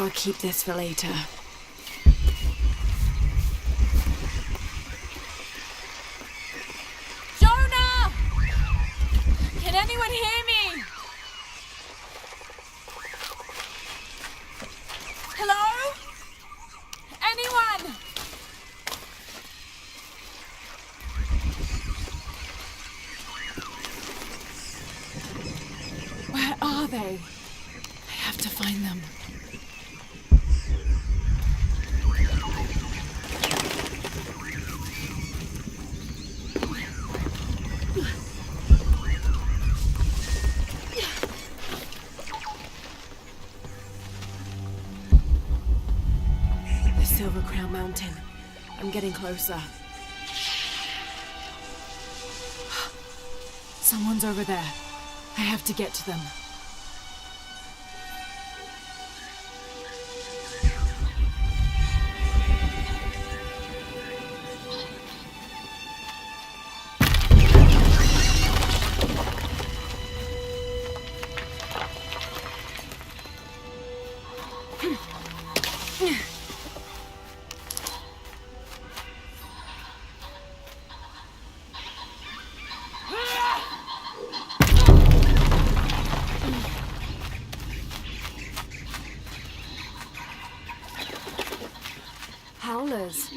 I'll keep this for later. Jonah! Can anyone hear me? Hello? Anyone? Where are they? I have to find them. The Silver Crown Mountain. I'm getting closer. Someone's over there. I have to get to them. Howlers.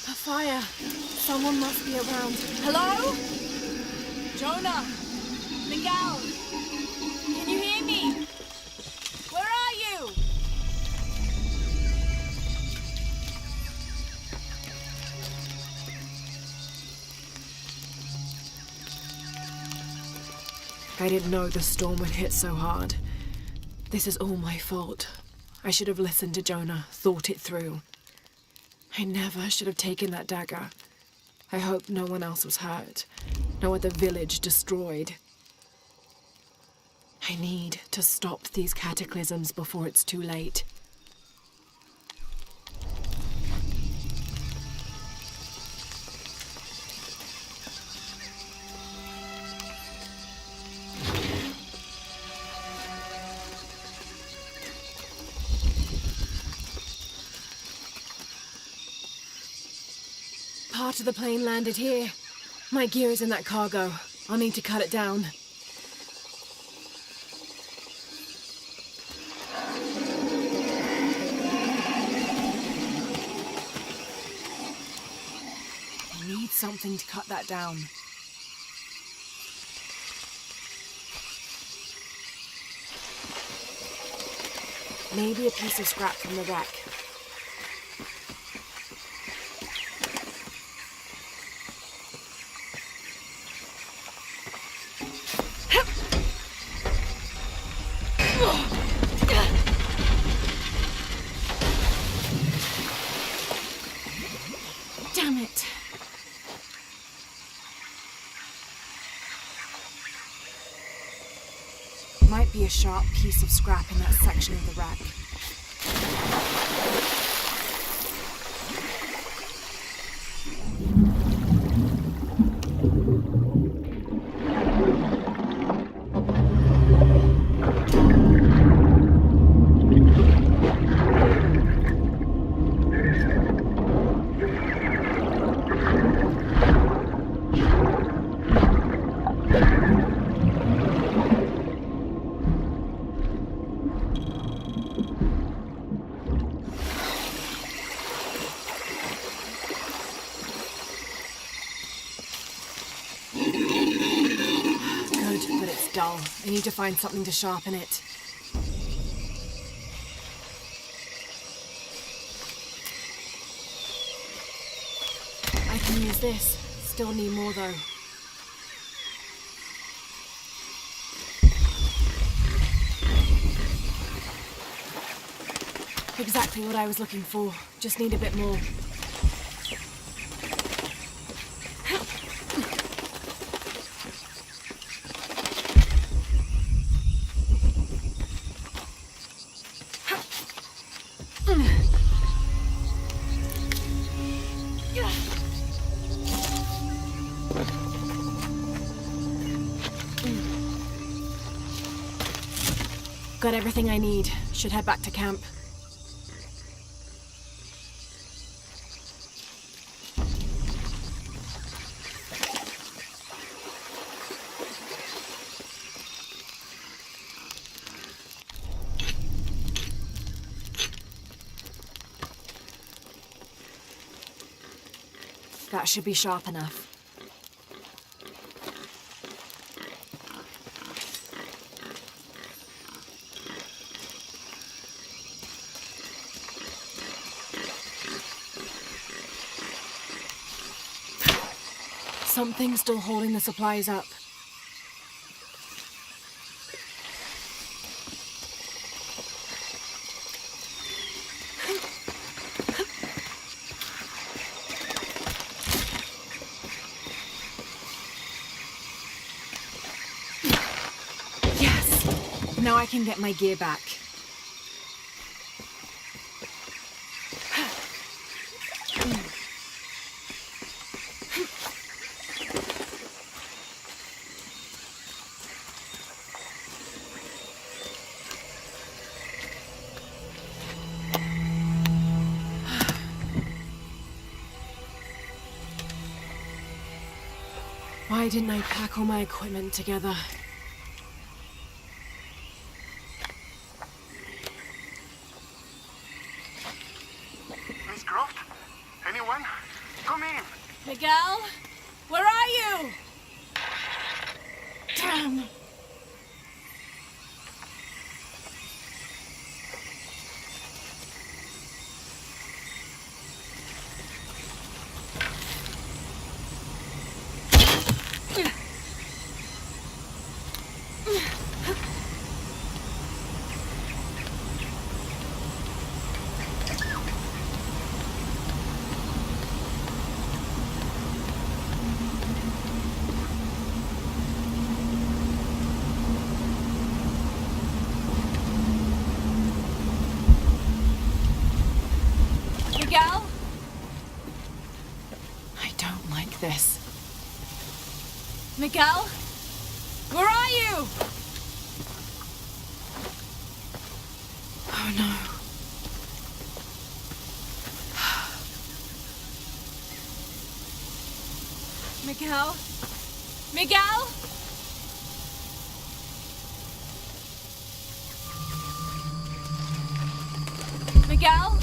A fire. Someone must be around. Hello? Jonah? Miguel? Can you hear me? Where are you? I didn't know the storm would hit so hard. This is all my fault. I should have listened to Jonah, thought it through. I never should have taken that dagger. I hope no one else was hurt. No other village destroyed. I need to stop these cataclysms before it's too late. Part of the plane landed here. My gear is in that cargo. I'll need to cut it down. I need something to cut that down. Maybe a piece of scrap from the wreck. Damn it. Might be a sharp piece of scrap in that section of the wreck. But it's dull. I need to find something to sharpen it. I can use this. Still need more though. Exactly what I was looking for. Just need a bit more. Got everything I need. Should head back to camp. That should be sharp enough. Something's still holding the supplies up. Yes! Now I can get my gear back. Why didn't I pack all my equipment together? Miss Croft? Anyone? Come in! Miguel? Where are you? Damn! Miguel? I don't like this. Miguel? Where are you? Oh no. Miguel? Miguel? Miguel?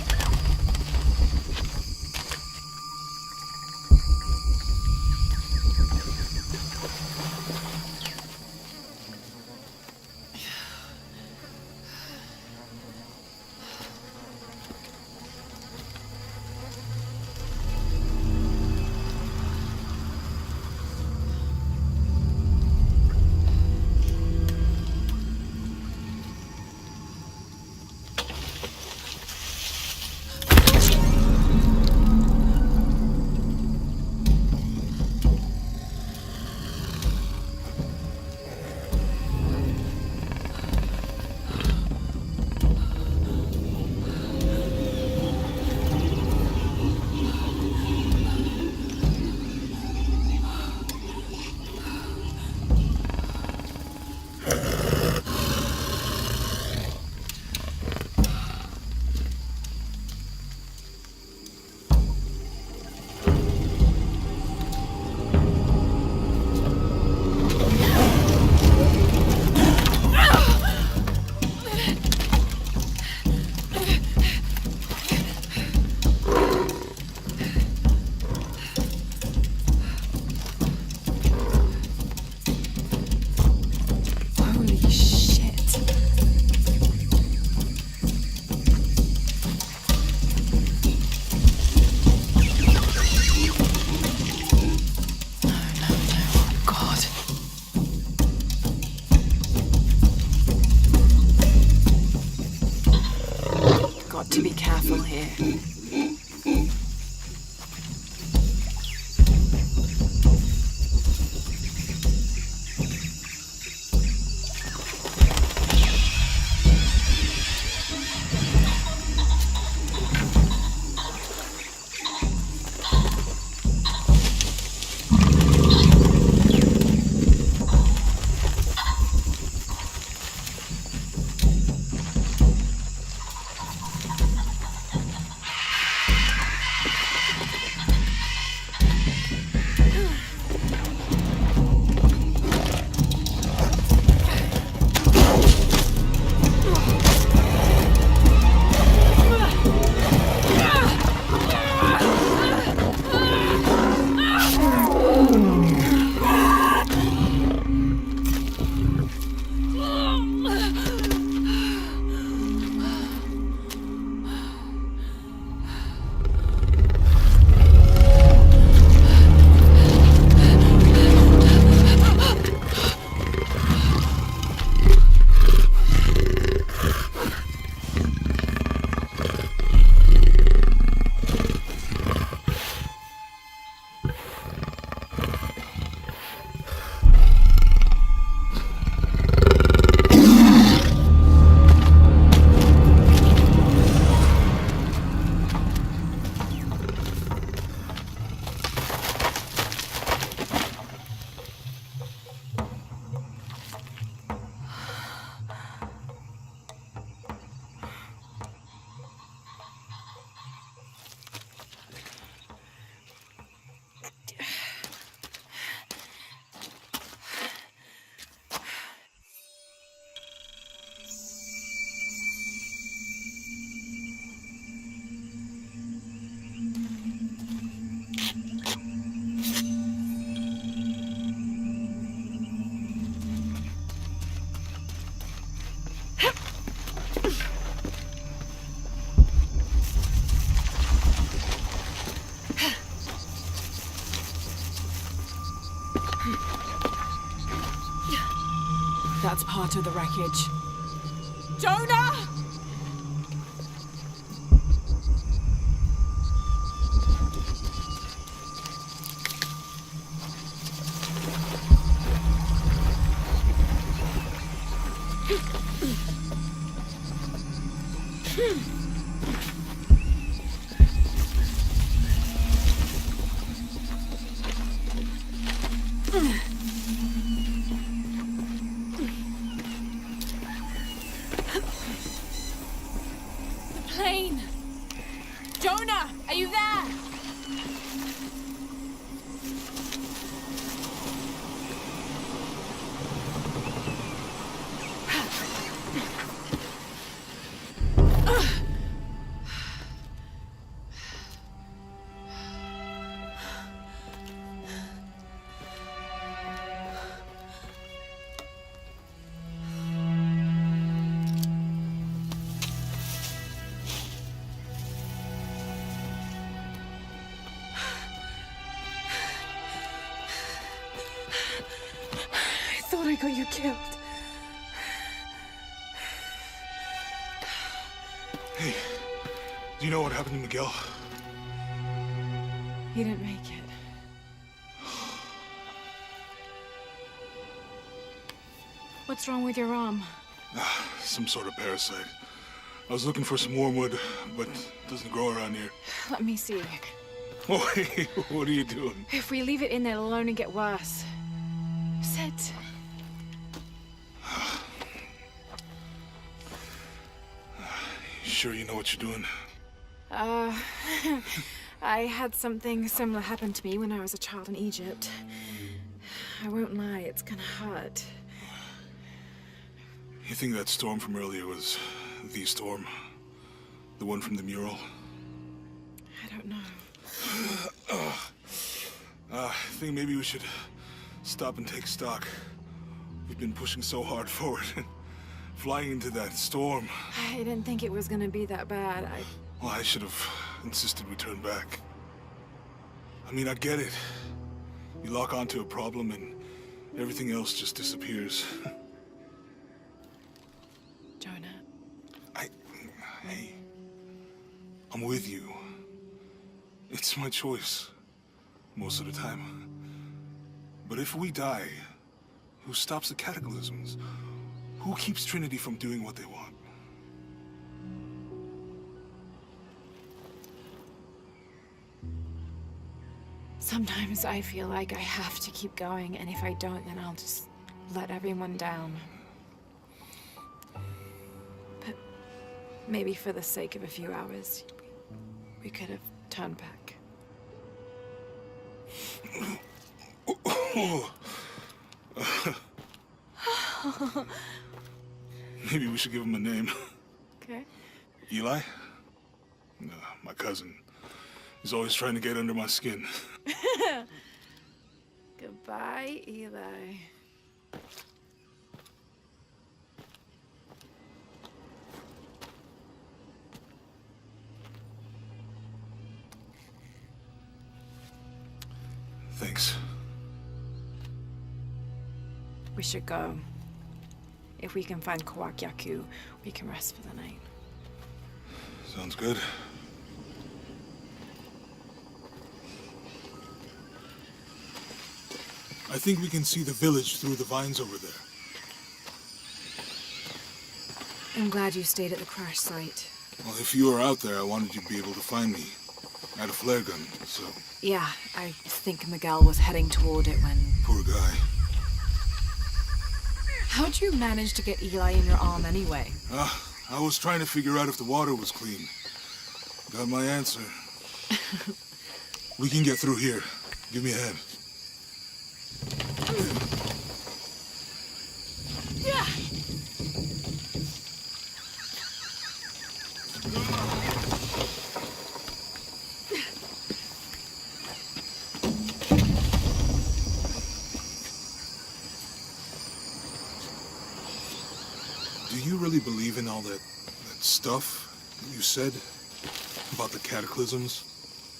that's part of the wreckage. Jonah! Plane! Jonah, are you there? I thought I got you killed. Hey, do you know what happened to Miguel? He didn't make it. What's wrong with your arm? Some sort of parasite. I was looking for some wormwood, but it doesn't grow around here. Let me see. Oh, hey, what are you doing? If we leave it in there, it'll only get worse. Sit. You sure you know what you're doing? I had something similar happen to me when I was a child in Egypt. I won't lie, it's gonna hurt. You think that storm from earlier was the storm? The one from the mural? I don't know. I think maybe we should stop and take stock. We've been pushing so hard forward, flying into that storm. I didn't think it was gonna be that bad. Well, I should have insisted we turn back. I mean, I get it. You lock onto a problem and everything else just disappears. Jonah. Hey, I'm with you. It's my choice, most of the time. But if we die, who stops the cataclysms? Who keeps Trinity from doing what they want? Sometimes I feel like I have to keep going, and if I don't, then I'll just let everyone down. But maybe for the sake of a few hours, we could have turned back. Maybe we should give him a name. Okay. Eli? No, my cousin. He's always trying to get under my skin. Goodbye, Eli. Thanks. We should go. If we can find Kawakyaku, we can rest for the night. Sounds good. I think we can see the village through the vines over there. I'm glad you stayed at the crash site. Well, if you were out there, I wanted you to be able to find me. I had a flare gun, so... Yeah, I think Miguel was heading toward it when... Poor guy. How'd you manage to get Eli in your arm anyway? I was trying to figure out if the water was clean. Got my answer. We can get through here. Give me a hand. Yeah! Do you really believe in all that stuff you said about the cataclysms,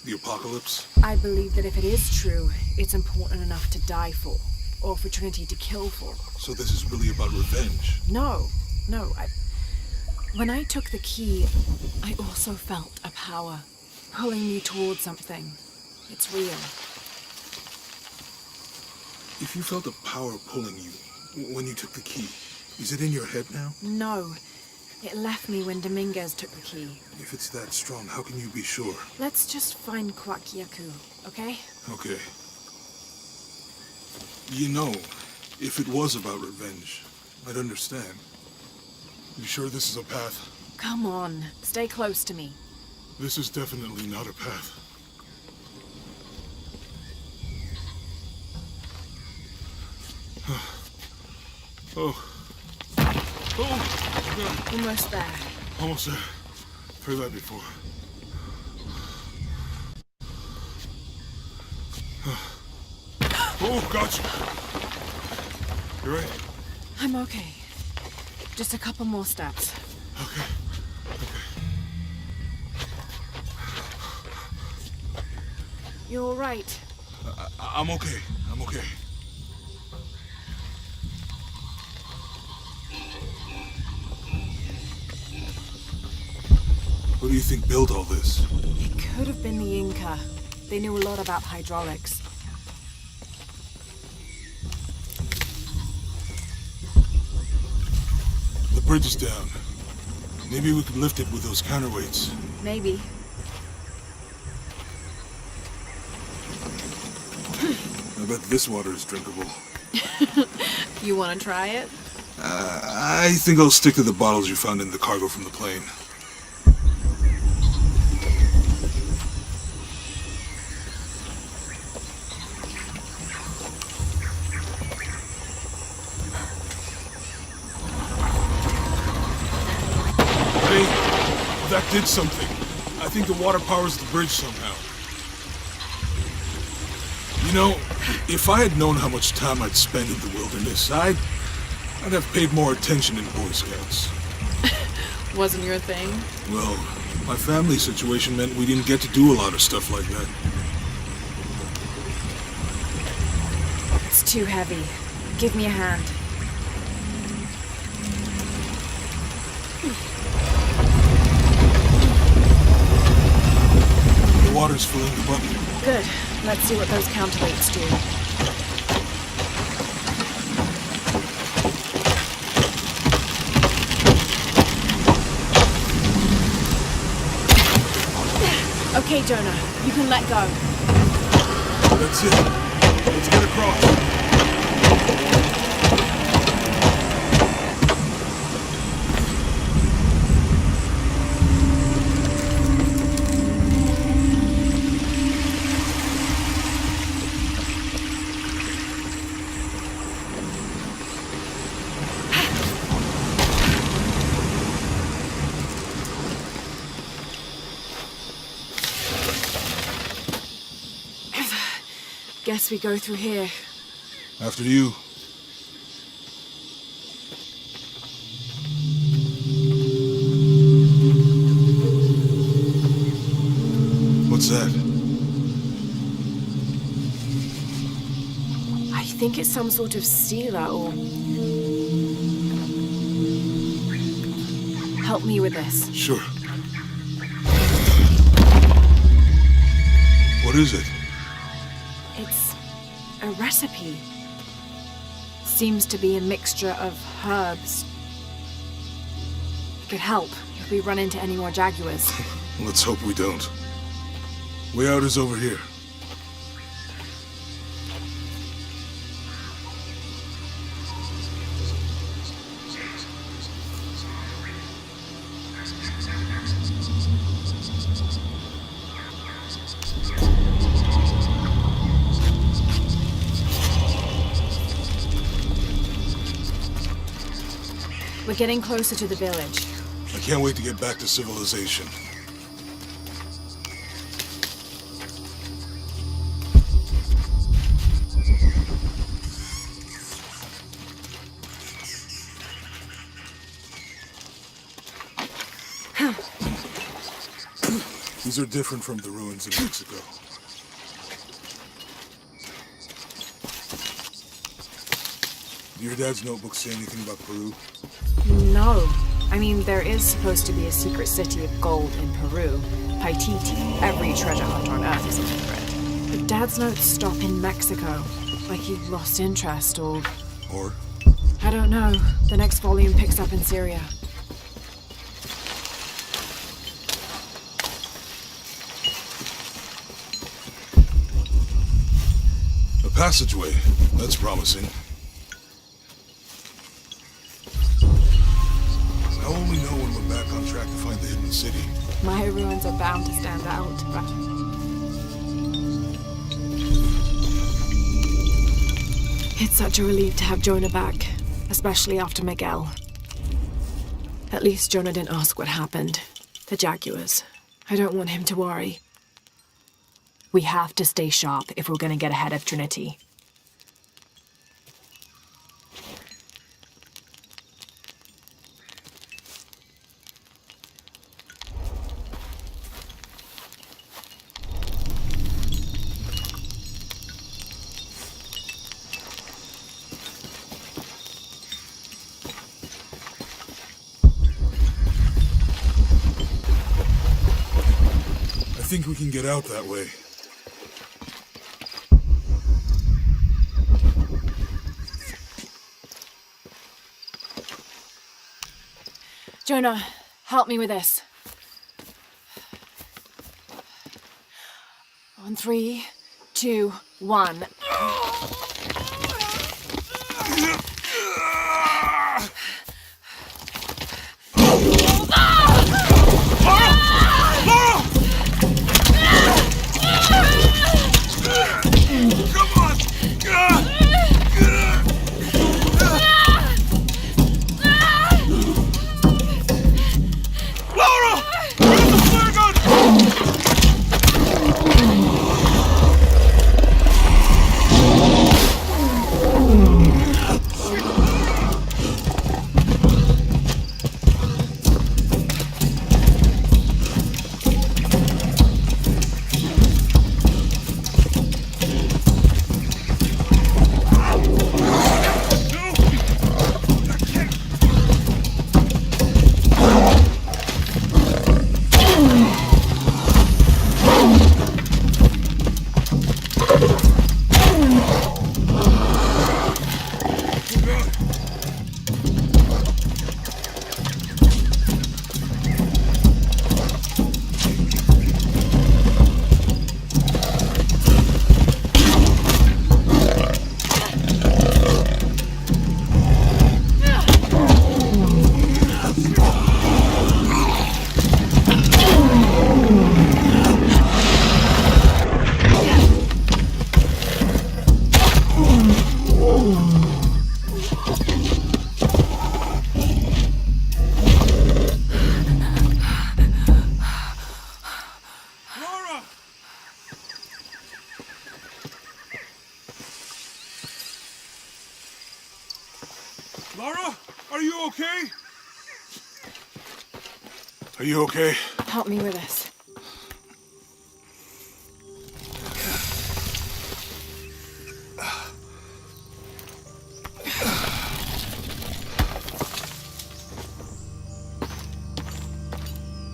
the apocalypse? I believe that if it is true, it's important enough to die for. or for Trinity to kill for. So this is really about revenge. No. When I took the key, I also felt a power pulling me towards something. It's real. If you felt a power pulling you when you took the key, is it in your head now? No. It left me when Dominguez took the key. If it's that strong, how can you be sure? Let's just find Kwakyaku, okay? Okay. You know, if it was about revenge, I'd understand. You sure this is a path? Come on, stay close to me. This is definitely not a path. Oh. Almost there. Almost there. Heard that before. Oh, gotcha. You right? I'm okay. Just a couple more steps. Okay. You're all right. I'm okay. I'm okay. Who do you think built all this? It could have been the Inca. They knew a lot about hydraulics. The bridge is down. Maybe we could lift it with those counterweights. Maybe. I bet this water is drinkable. You want to try it? I think I'll stick to the bottles you found in the cargo from the plane. Hey, that did something. I think the water powers the bridge somehow. You know, if I had known how much time I'd spend in the wilderness, I'd have paid more attention in Boy Scouts. Wasn't your thing? Well, my family situation meant we didn't get to do a lot of stuff like that. It's too heavy. Give me a hand. The water's filling the bucket. Good. Let's see what those counterweights do. Okay, Jonah. You can let go. That's it. Let's get across. Guess we go through here. After you. What's that? I think it's some sort of sealer or... Help me with this. Sure. What is it? It's a recipe. Seems to be a mixture of herbs. It could help if we run into any more jaguars. Let's hope we don't. Way out is over here. We're getting closer to the village. I can't wait to get back to civilization. These are different from the ruins in Mexico. Did your dad's notebook say anything about Peru? No. I mean, there is supposed to be a secret city of gold in Peru. Paititi. Every treasure hunter on Earth is looking for it. But Dad's notes stop in Mexico. Like he lost interest or... Or? I don't know. The next volume picks up in Syria. A passageway. That's promising. I'll only know when we're back on track to find the hidden city. My ruins are bound to stand out, but... It's such a relief to have Jonah back, especially after Miguel. At least Jonah didn't ask what happened. The Jaguars. I don't want him to worry. We have to stay sharp if we're going to get ahead of Trinity. I think we can get out that way. Jonah, help me with this. On 3, 2, 1. Lara, are you okay? Are you okay? Help me with this.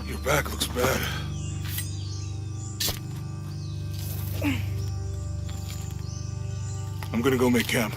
Your back looks bad. I'm gonna go make camp.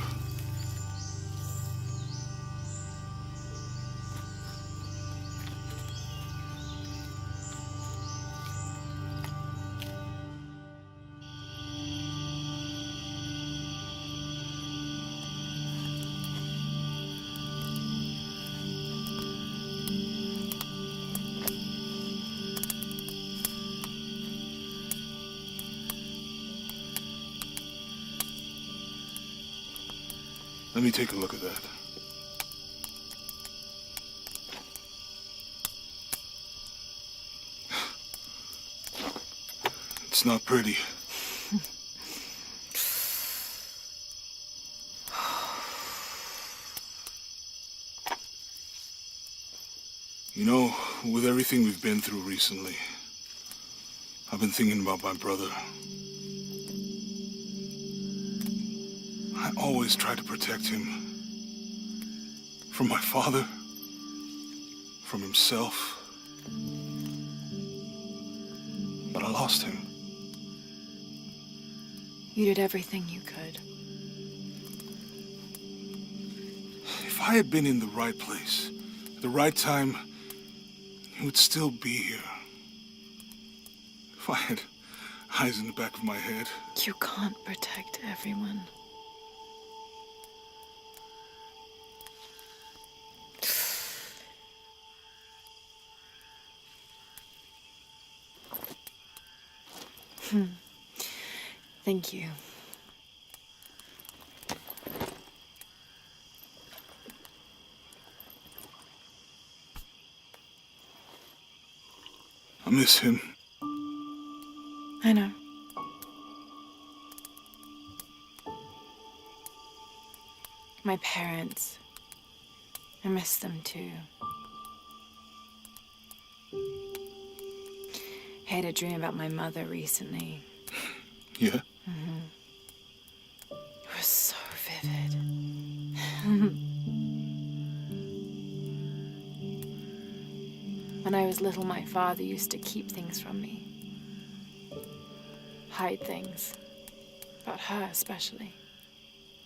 Let me take a look at that. It's not pretty. You know, with everything we've been through recently, I've been thinking about my brother. I always try to protect him. From my father. From himself. But I lost him. You did everything you could. If I had been in the right place, at the right time, he would still be here. If I had eyes in the back of my head. You can't protect everyone. Thank you. I miss him. I know. My parents. I miss them too. I had a dream about my mother recently. Yeah? It was so vivid. When I was little, my father used to keep things from me. Hide things. About her, especially.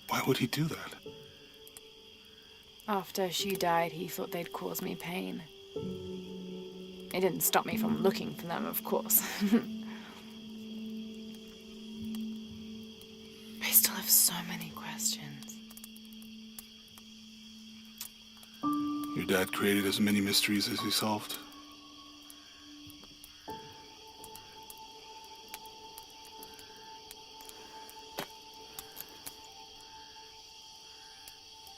Why would he do that? After she died, he thought they'd cause me pain. It didn't stop me from looking for them, of course. I still have so many questions. Your dad created as many mysteries as he solved.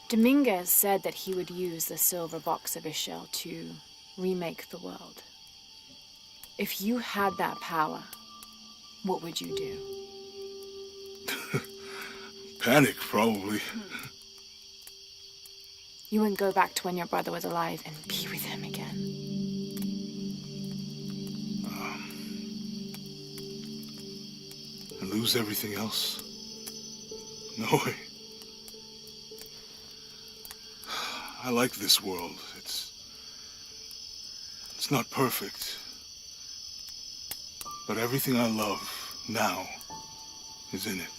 Dominguez said that he would use the silver box of his shell to remake the world. If you had that power, what would you do? Panic, probably. You wouldn't go back to when your brother was alive and be with him again. And lose everything else? No way. I like this world. It's not perfect. But everything I love now is in it.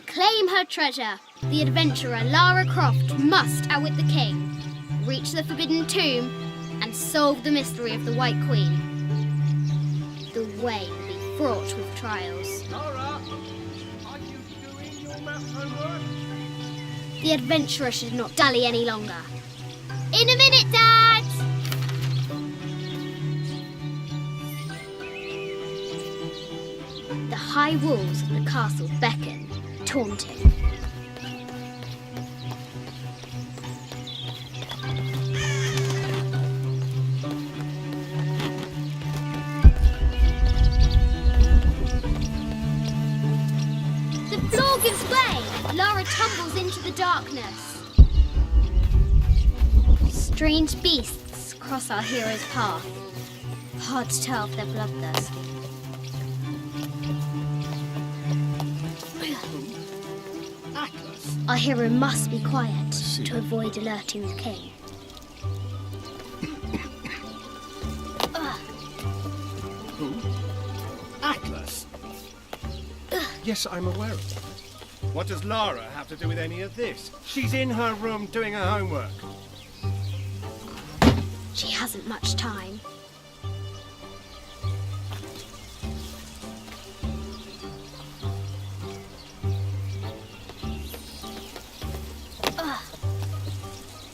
Claim her treasure. The adventurer Lara Croft must outwit the king, reach the forbidden tomb, and solve the mystery of the White Queen. The way will be fraught with trials. Lara, are you doing your math homework? The adventurer should not dally any longer. In a minute, Dad! The high walls of the castle beckon, taunting. The floor gives way. Lara tumbles into the darkness. Strange beasts cross our hero's path. Hard to tell if they're bloodthirsty. Our hero must be quiet to avoid alerting the king. Atlas? Yes, I'm aware of that. What does Lara have to do with any of this? She's in her room doing her homework. She hasn't much time.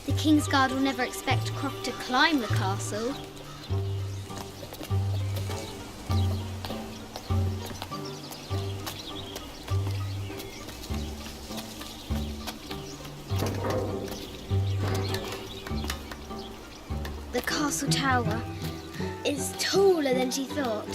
The Kingsguard will never expect Croft to climb the castle. castle tower is taller than she thought.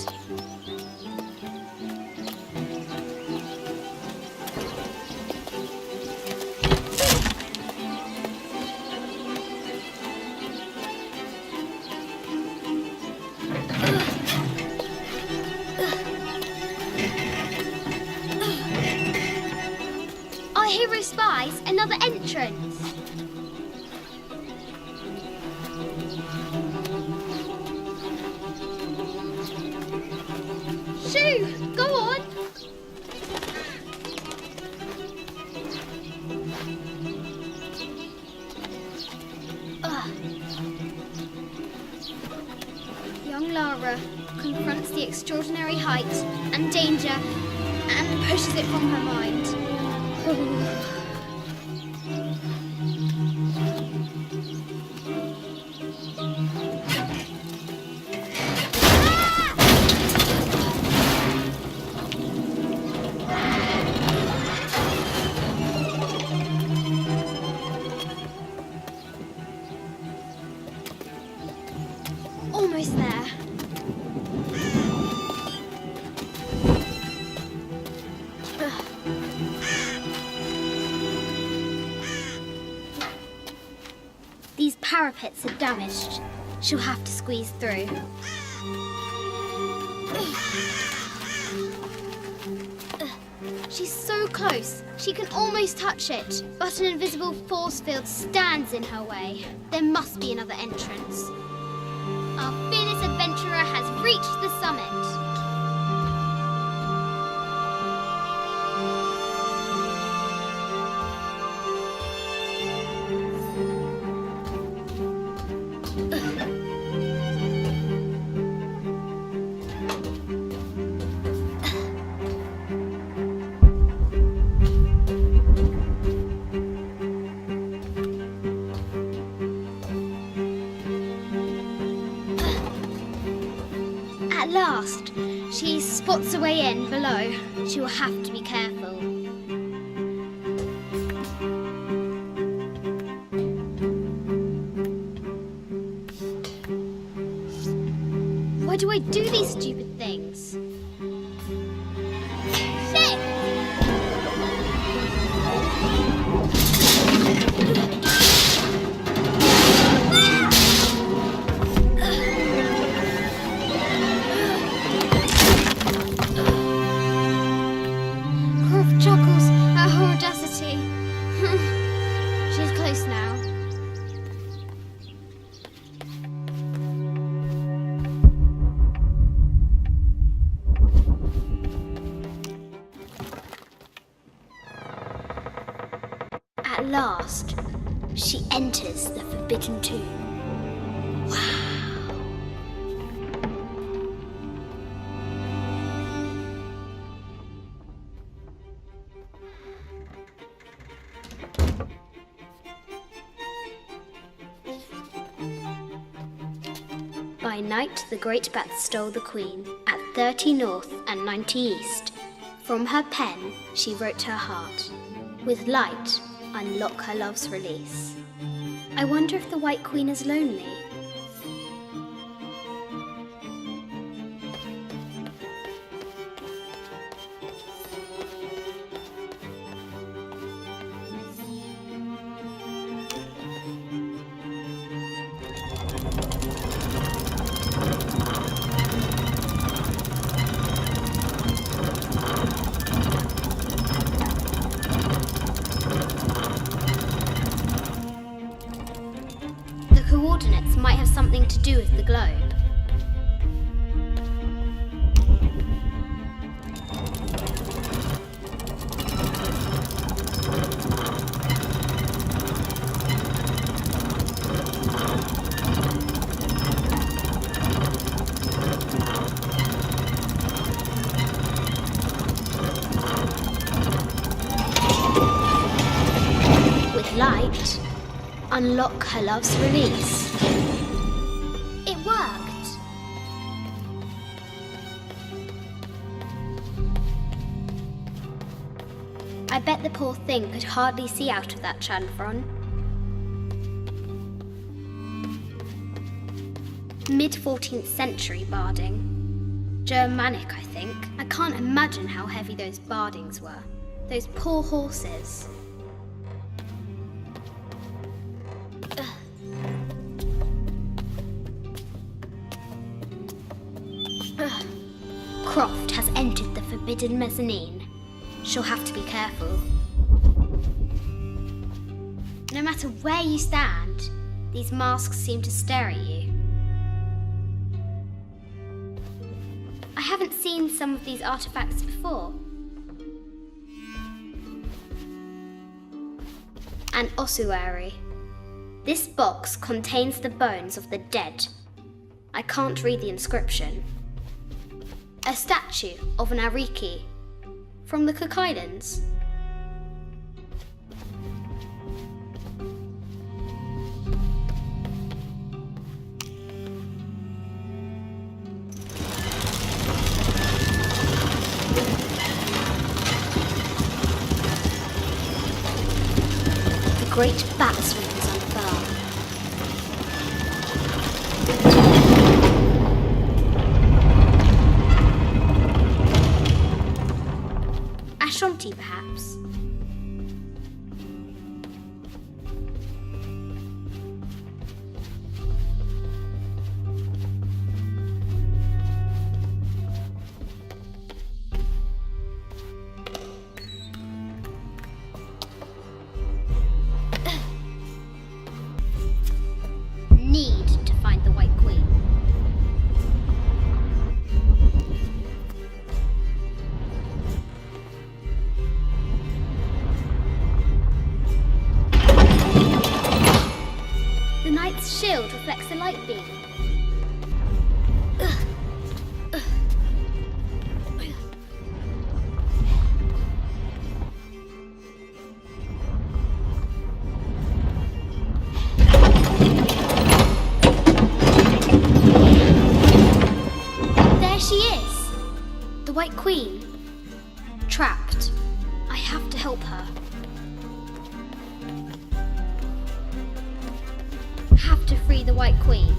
Our hero spies another entrance. Shoo! Go on! Young Lara confronts the extraordinary height and danger and pushes it from her mind. Almost there. These parapets are damaged. She'll have to squeeze through. She's so close. She can almost touch it. But an invisible force field stands in her way. There must be another entrance. Our fearless adventurer has reached the summit. At last, she spots a way in below. She will have to be careful. Why do I do these stupid things? Shit! Croft chuckles at her audacity. She's close now. At last, she enters the Forbidden Tomb. Wow! By night, the great bat stole the queen at 30 north and 90 east. From her pen, she wrote her heart. With light, unlock her love's release. I wonder if the White Queen is lonely. The coordinates might have something to do with the globe. With light, unlock her love's release. It worked. I bet the poor thing could hardly see out of that chanfron. Mid-14th century barding. Germanic, I think. I can't imagine how heavy those bardings were. Those poor horses. Croft has entered the forbidden mezzanine. She'll have to be careful. No matter where you stand, these masks seem to stare at you. I haven't seen some of these artifacts before. An ossuary. This box contains the bones of the dead. I can't read the inscription. A statue of an Ariki from the Cook Islands. The great bat's wing is unfurled. Ashanti, perhaps. Need to find the White Queen. The knight's shield reflects the light beam. There she is! The White Queen. Trapped. I have to help her. Have to free the White Queen.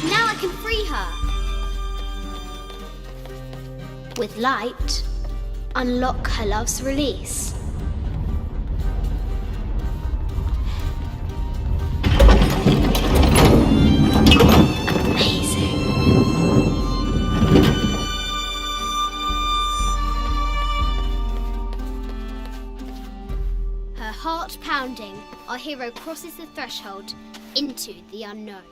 Now I can free her. With light, unlock her love's release. Amazing. Her heart pounding, our hero crosses the threshold into the unknown.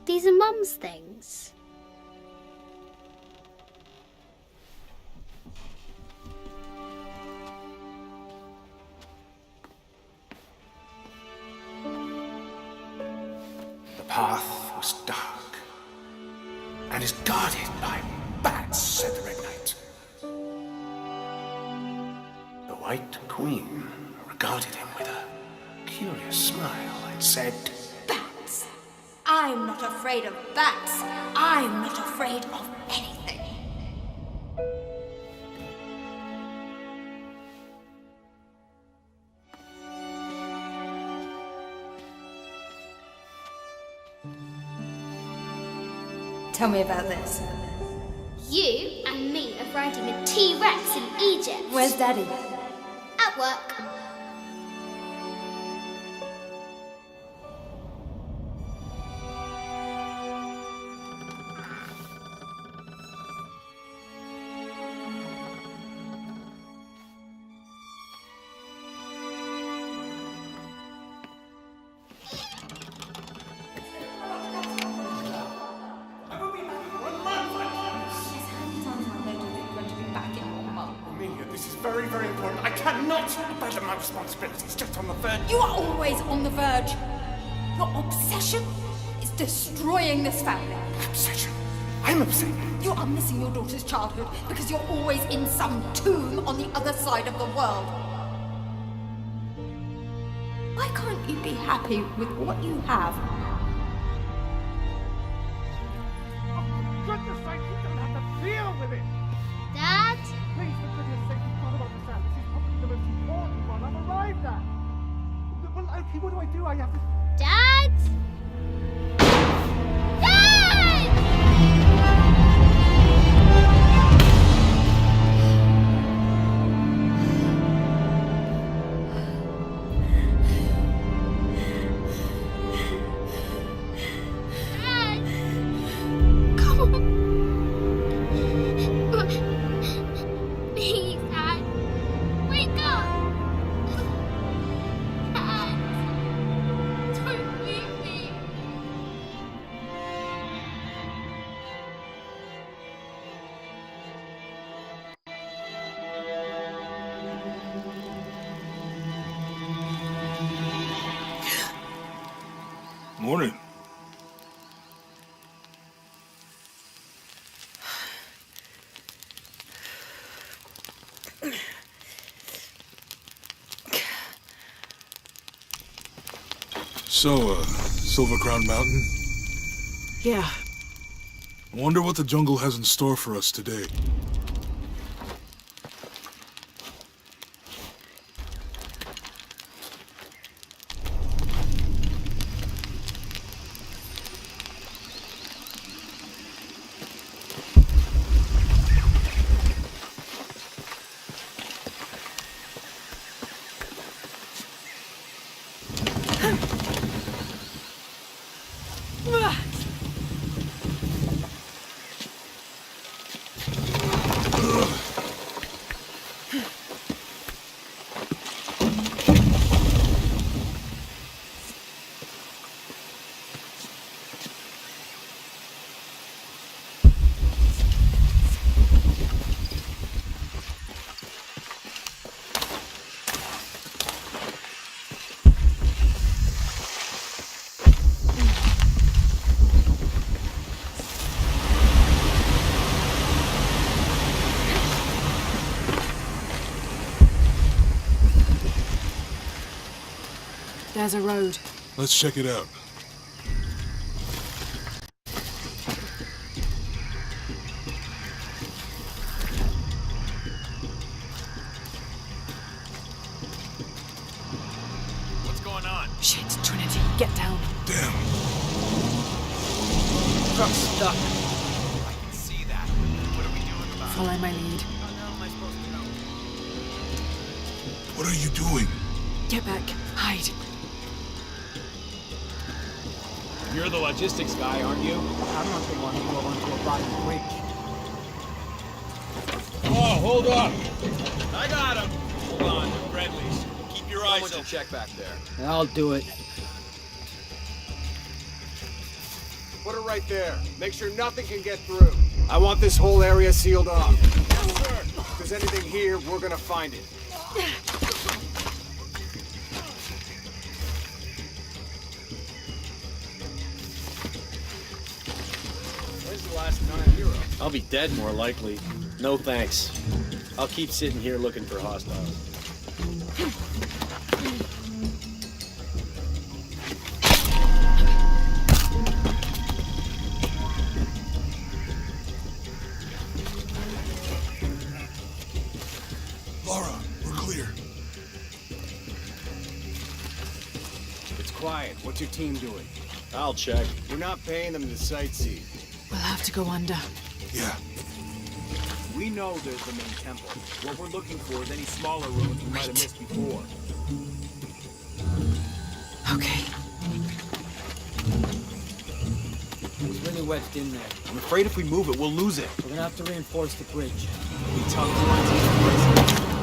These are Mum's things. The path was dark and is guarded by bats, said the Red Knight. The White Queen regarded him with a curious smile and said, Bats! I'm not afraid of bats. I'm not afraid of anything. Tell me about this. You and me are riding a T-Rex in Egypt. Where's Daddy? At work. Amelia, this is very, very important. I cannot abandon my responsibilities just on the verge. You are always on the verge. Your obsession is destroying this family. Obsession. I'm upset. You are missing your daughter's childhood because you're always in some tomb on the other side of the world. Why can't you be happy with what you have? For goodness sake, you don't have to deal with it! Dad? Please, for goodness sake, you've got to understand. This is probably the most important one I've arrived at. Well, okay, what do I do? I have to... Dad? Dad! Dad! Come on. Please, Dad. Wake up. Dad. Don't leave me. Morning. So, Silver Crown Mountain? Yeah, I wonder what the jungle has in store for us today. there's a road. Let's check it out. What's going on? Shit, Trinity, get down. Damn. Truck's stuck. I can see that. What are we doing about it? Follow my lead. How the hell am I supposed to know? What are you doing? Get back. Hide. You're the logistics guy, aren't you? I'm not the one who go onto a body bridge. Oh, hold up! I got him! Hold on, they're friendlies. Keep your eyes open. Check back there. I'll do it. Put it right there. Make sure nothing can get through. I want this whole area sealed off. Yes, sir. If there's anything here, we're gonna find it. When's the last non-hero? I'll be dead, more likely. No thanks. I'll keep sitting here looking for hostiles. Laura, we're clear. It's quiet. What's your team doing? I'll check. We're not paying them to sightsee. We'll have to go under. Yeah. We know there's the main temple. What we're looking for is any smaller ruins we might have missed before. Okay. It's really wedged in there. I'm afraid if we move it, we'll lose it. We're gonna have to reinforce the bridge. We talked to my team.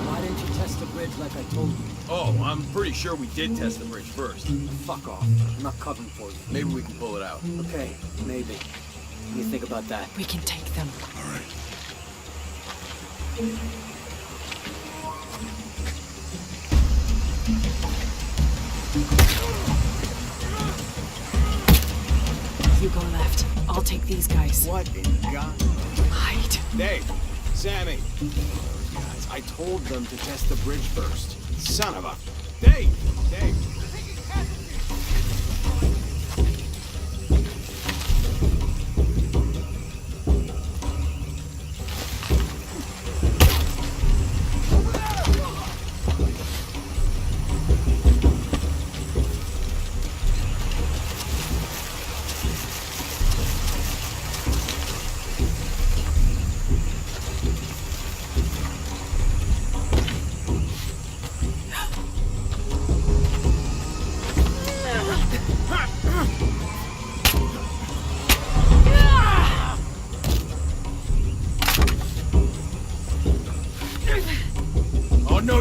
Why didn't you test the bridge like I told you? Oh, I'm pretty sure we did test the bridge first. Fuck off. I'm not covering for you. Maybe we can pull it out. Okay, maybe. What do you think about that? We can take them. All right. You go left. I'll take these guys. What in God? Hide. Dave, Sammy. Guys, I told them to test the bridge first. Son of a... Dave! Dave!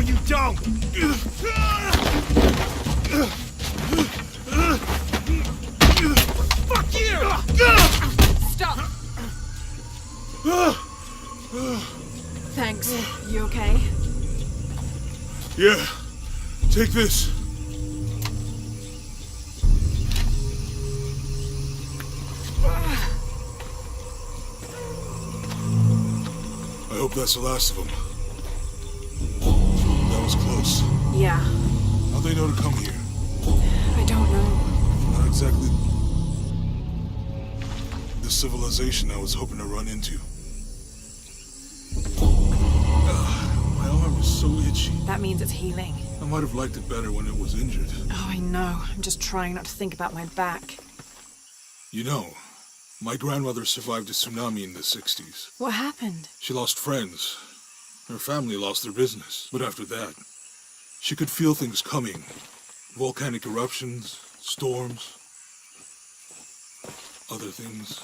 you don't! Fuck you! Stop! Thanks. You okay? Yeah. Take this. I hope that's the last of them. That was close. Yeah. How'd they know to come here? I don't know. Not exactly the civilization I was hoping to run into. My arm is so itchy. That means it's healing. I might have liked it better when it was injured. Oh, I know. I'm just trying not to think about my back. You know, my grandmother survived a tsunami in the 60s. What happened? She lost friends. Her family lost their business. But after that, she could feel things coming. Volcanic eruptions, storms, other things.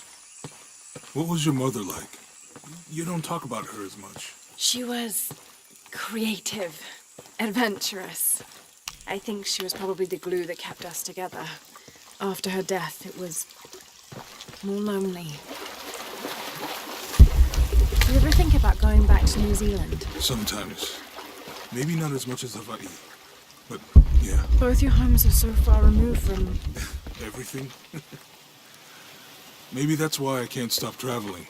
What was your mother like? You don't talk about her as much. She was creative, adventurous. I think she was probably the glue that kept us together. After her death, it was more lonely. Do you ever think about going back to New Zealand? Sometimes. Maybe not as much as Hawaii. But, yeah. Both your homes are so far removed from... Everything? Maybe that's why I can't stop traveling.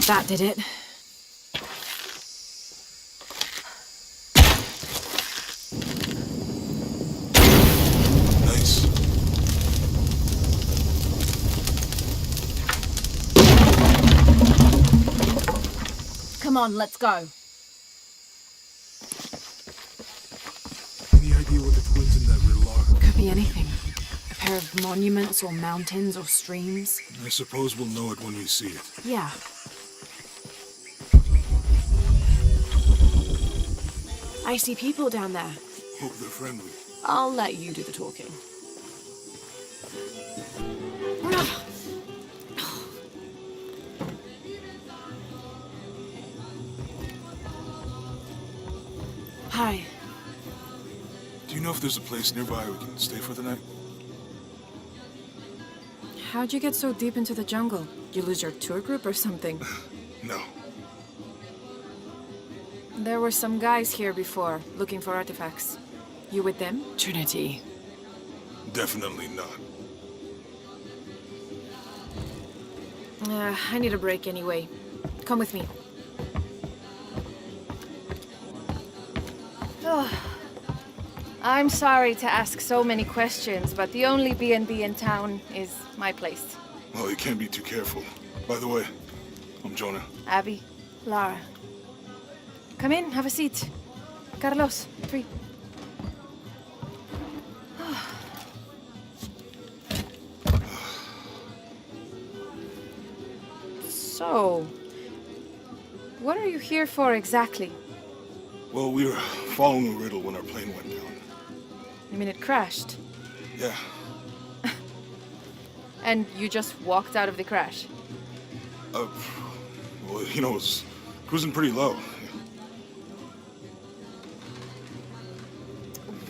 That did it. Nice. Come on, let's go. Any idea what the twins in that riddle are? Could be anything. A pair of monuments or mountains or streams. I suppose we'll know it when we see it. Yeah. I see people down there. Hope they're friendly. I'll let you do the talking. Hi. Do you know if there's a place nearby we can stay for the night? How'd you get so deep into the jungle? You lose your tour group or something? No. There were some guys here before, looking for artifacts. You with them? Trinity. Definitely not. I need a break anyway. Come with me. I'm sorry to ask so many questions, but the only B&B in town is my place. Well, you can't be too careful. By the way, I'm Jonah. Abby. Lara. Come in, have a seat. Carlos, free. So, what are you here for exactly? Well, we were following a riddle when our plane went down. You mean it crashed? Yeah. And you just walked out of the crash? Well, you know, it was cruising pretty low.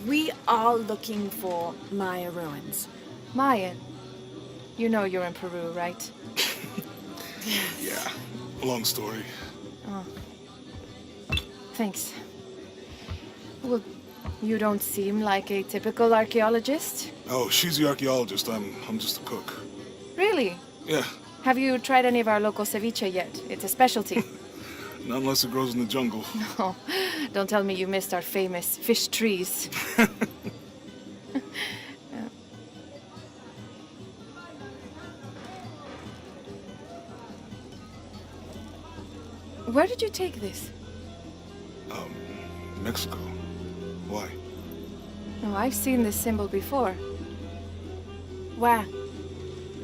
We are looking for Maya ruins. Maya? You know you're in Peru, right? Yeah. Long story. Oh. Thanks. Well, you don't seem like a typical archaeologist. Oh, she's the archaeologist. I'm just a cook. Really? Yeah. Have you tried any of our local ceviche yet? It's a specialty. Not unless it grows in the jungle. No, don't tell me you missed our famous fish trees. Where did you take this? Mexico. Why? Oh, I've seen this symbol before. Where?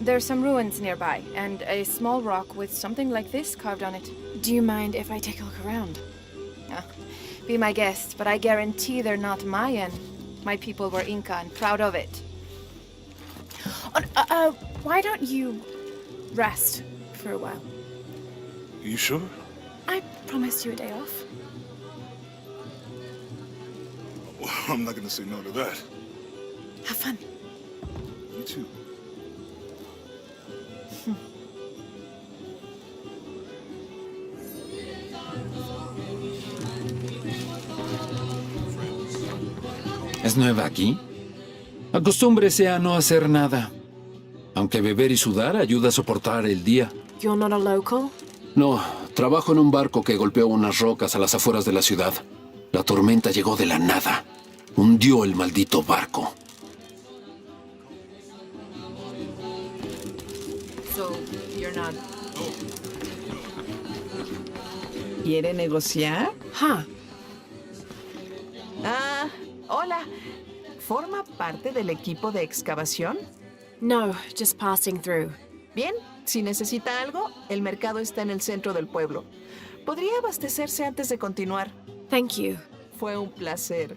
There's some ruins nearby, and a small rock with something like this carved on it. Do you mind if I take a look around? Ah, be my guest, but I guarantee they're not Mayan. My people were Inca and proud of it. Why don't you rest for a while? You sure? I promised you a day off. Well, I'm not gonna say no to that. Have fun. You too. ¿Es nueva aquí? Acostúmbrese a no hacer nada. Aunque beber y sudar ayuda a soportar el día. You're not a local? No, trabajo en un barco que golpeó unas rocas a las afueras de la ciudad. La tormenta llegó de la nada. Hundió el maldito barco. So, you're not... ¿Quiere negociar? Huh. Ah, hola. ¿Forma parte del equipo de excavación? No, just passing through. Bien, si necesita algo, el mercado está en el centro del pueblo. Podría abastecerse antes de continuar. Thank you. Fue un placer.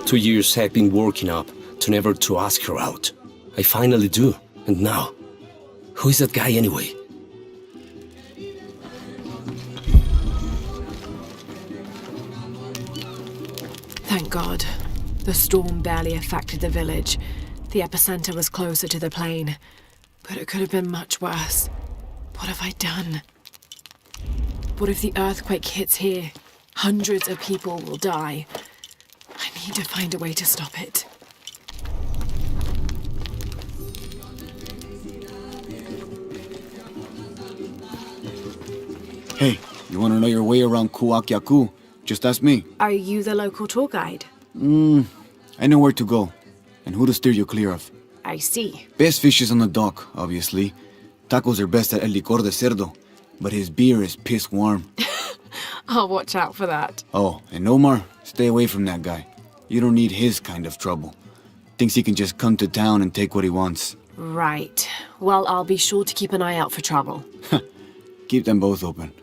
Two years I've been working up to never to ask her out. I finally do, and now, who is that guy anyway? Thank God. The storm barely affected the village. The epicenter was closer to the plain. But it could have been much worse. What have I done? What if the earthquake hits here? Hundreds of people will die. I need to find a way to stop it. Hey, you want to know your way around Kuakyaku? Just ask me. Are you the local tour guide? I know where to go, and who to steer you clear of. I see. Best fish is on the dock, obviously. Tacos are best at El Licor de Cerdo, but his beer is piss warm. I'll watch out for that. Oh, and Omar, stay away from that guy. You don't need his kind of trouble. Thinks he can just come to town and take what he wants. Right. Well, I'll be sure to keep an eye out for trouble. Keep them both open.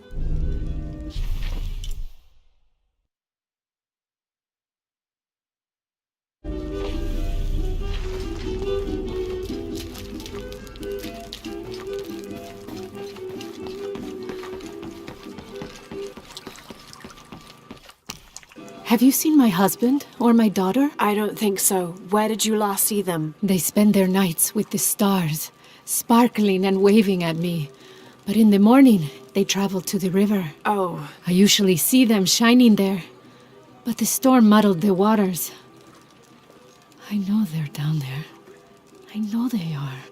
Have you seen my husband or my daughter? I don't think so. Where did you last see them? They spend their nights with the stars, sparkling and waving at me. But in the morning, they travel to the river. Oh. I usually see them shining there. But the storm muddled the waters. I know they're down there. I know they are.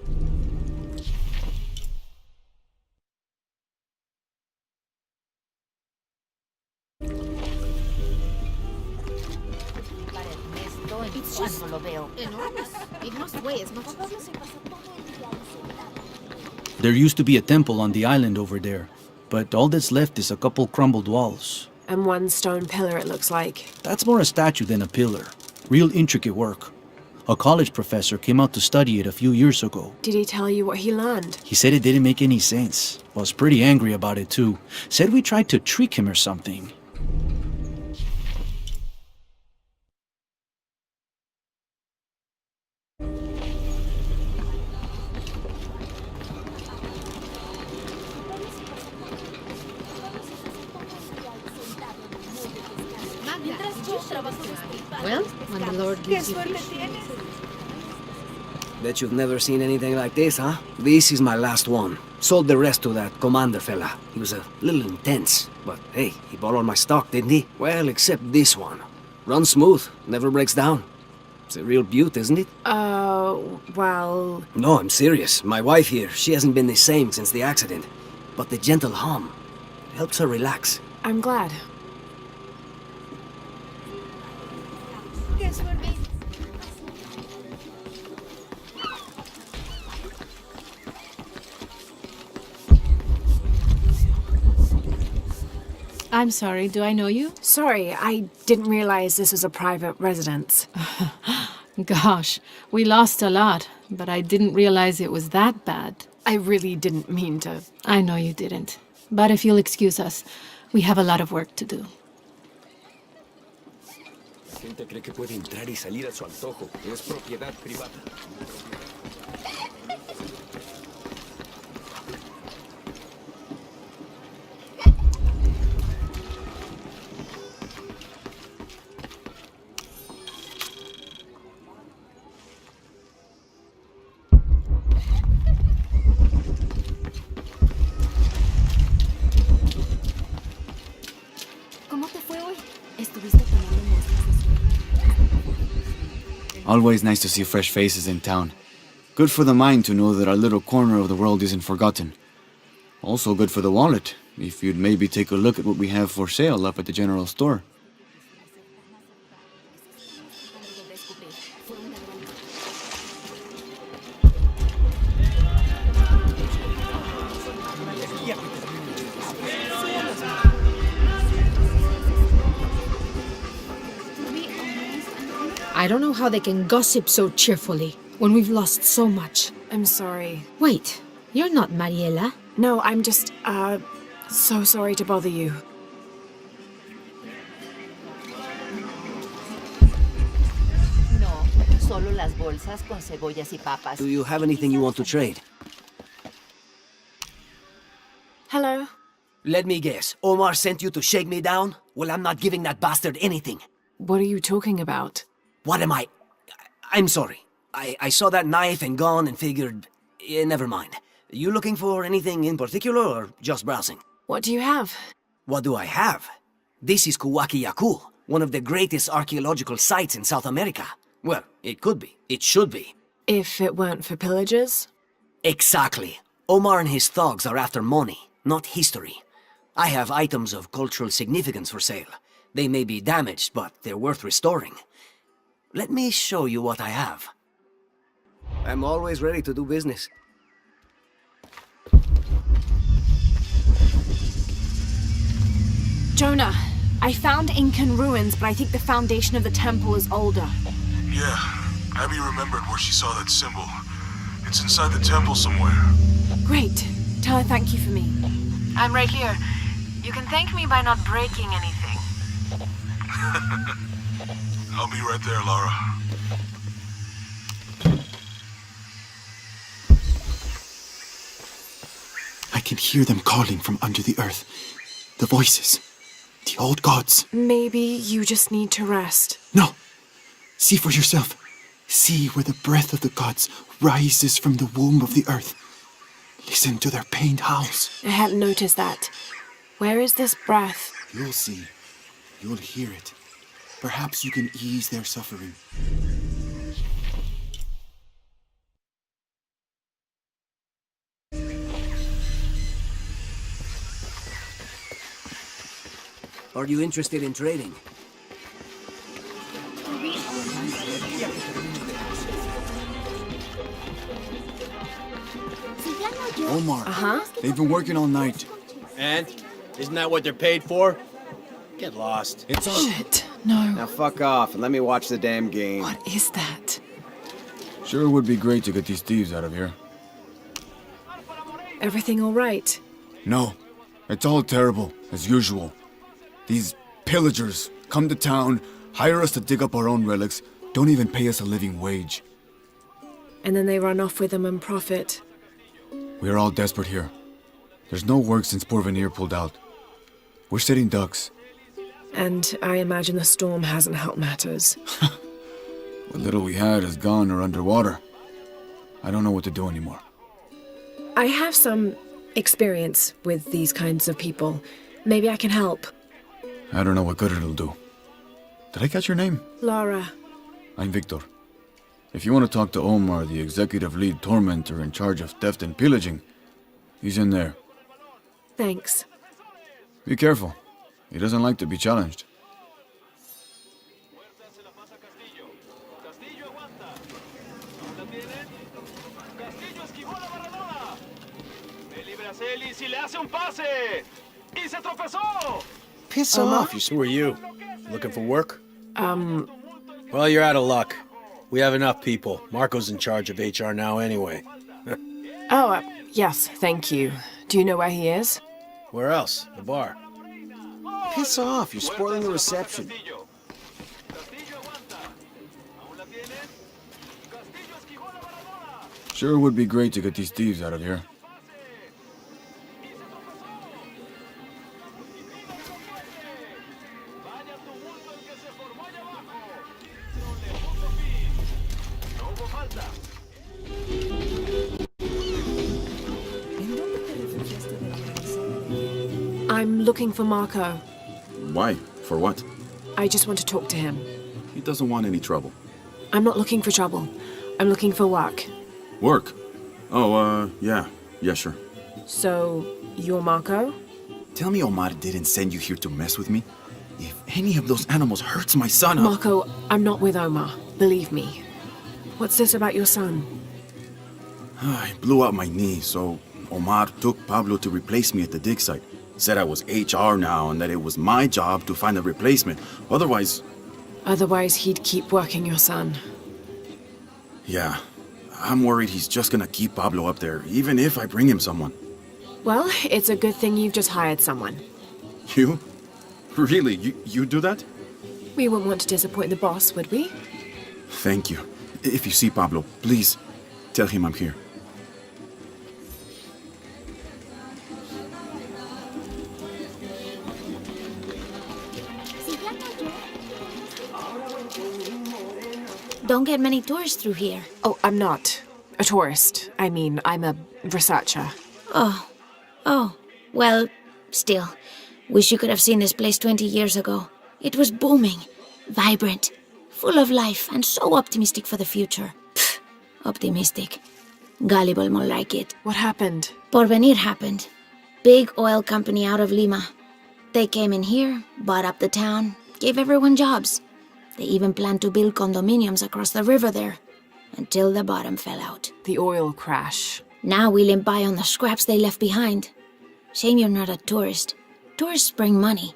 It's just enormous. It must weigh as much as... There used to be a temple on the island over there, but all that's left is a couple crumbled walls. And one stone pillar, it looks like. That's more a statue than a pillar. Real intricate work. A college professor came out to study it a few years ago. Did he tell you what he learned? He said it didn't make any sense. Was pretty angry about it too. Said we tried to trick him or something. Well, when the Lord gives you fish. Bet you've never seen anything like this, huh? This is my last one. Sold the rest to that commander fella. He was a little intense, but hey, he bought all my stock, didn't he? Well, except this one. Runs smooth, never breaks down. It's a real beaut, isn't it? Well... No, I'm serious. My wife here, she hasn't been the same since the accident. But the gentle hum helps her relax. I'm glad. I'm sorry, do I know you? Sorry, I didn't realize this was a private residence. Gosh, we lost a lot, but I didn't realize it was that bad. I really didn't mean to. I know you didn't. But if you'll excuse us, we have a lot of work to do. La gente cree que puede entrar y salir a su antojo. Es propiedad privada. ¿Cómo te fue hoy? ¿Estuviste tomando muestras de Always nice to see fresh faces in town. Good for the mind to know that our little corner of the world isn't forgotten. Also good for the wallet, if you'd maybe take a look at what we have for sale up at the general store. I don't know how they can gossip so cheerfully when we've lost so much. I'm sorry. Wait, you're not Mariela. No, I'm just, so sorry to bother you. No, solo las bolsas con cebollas y papas. Do you have anything you want to trade? Hello? Let me guess. Omar sent you to shake me down? Well, I'm not giving that bastard anything. What are you talking about? What am I? I'm sorry. I saw that knife and gun and figured... never mind. You looking for anything in particular or just browsing? What do you have? What do I have? This is Kuwaki-Yaku, one of the greatest archaeological sites in South America. Well, it could be. It should be. If it weren't for pillagers? Exactly. Omar and his thugs are after money, not history. I have items of cultural significance for sale. They may be damaged, but they're worth restoring. Let me show you what I have. I'm always ready to do business. Jonah, I found Incan ruins, but I think the foundation of the temple is older. Yeah, Abby remembered where she saw that symbol. It's inside the temple somewhere. Great. Tell her thank you for me. I'm right here. You can thank me by not breaking anything. I'll be right there, Lara. I can hear them calling from under the earth. The voices. The old gods. Maybe you just need to rest. No. See for yourself. See where the breath of the gods rises from the womb of the earth. Listen to their pained howls. I hadn't noticed that. Where is this breath? You'll see. You'll hear it. Perhaps you can ease their suffering. Are you interested in trading? Omar. They've been working all night. And? Isn't that what they're paid for? Get lost. It's on. Shit, no. Now fuck off and let me watch the damn game. What is that? Sure would be great to get these thieves out of here. Everything all right? No. It's all terrible, as usual. These pillagers come to town, hire us to dig up our own relics, don't even pay us a living wage. And then they run off with them and profit. We're all desperate here. There's no work since Porvenir pulled out. We're sitting ducks. And I imagine the storm hasn't helped matters. What little we had is gone or underwater. I don't know what to do anymore. I have some experience with these kinds of people. Maybe I can help. I don't know what good it'll do. Did I catch your name? Lara. I'm Victor. If you want to talk to Omar, the executive lead tormentor in charge of theft and pillaging, he's in there. Thanks. Be careful. He doesn't like to be challenged. Piss Omar? off, you... Who are you? Looking for work? Well, you're out of luck. We have enough people. Marco's in charge of HR now anyway. Yes, thank you. Do you know where he is? Where else? The bar. Piss off, you're spoiling the reception. Sure would be great to get these thieves out of here. I'm looking for Marco. Why? For what? I just want to talk to him. He doesn't want any trouble. I'm not looking for trouble. I'm looking for work. Work? Oh, yeah. Yeah, sure. So, you're Marco? Tell me Omar didn't send you here to mess with me? If any of those animals hurts my son, Marco, I'm not with Omar. Believe me. What's this about your son? I blew out my knee, so Omar took Pablo to replace me at the dig site. Said I was HR now and that it was my job to find a replacement. Otherwise, he'd keep working your son. Yeah. I'm worried he's just gonna keep Pablo up there, even if I bring him someone. Well, it's a good thing you've just hired someone. You? Really? You do that? We wouldn't want to disappoint the boss, would we? Thank you. If you see Pablo, please tell him I'm here. Don't get many tourists through here. Oh, I'm not a tourist. I mean, I'm a researcher. Oh. Well, still. Wish you could have seen this place 20 years ago. It was booming, vibrant, full of life, and so optimistic for the future. Pfft, optimistic. Gullible more like it. What happened? Porvenir happened. Big oil company out of Lima. They came in here, bought up the town, gave everyone jobs. They even planned to build condominiums across the river there, until the bottom fell out. The oil crash. Now we limp by on the scraps they left behind. Shame you're not a tourist. Tourists bring money.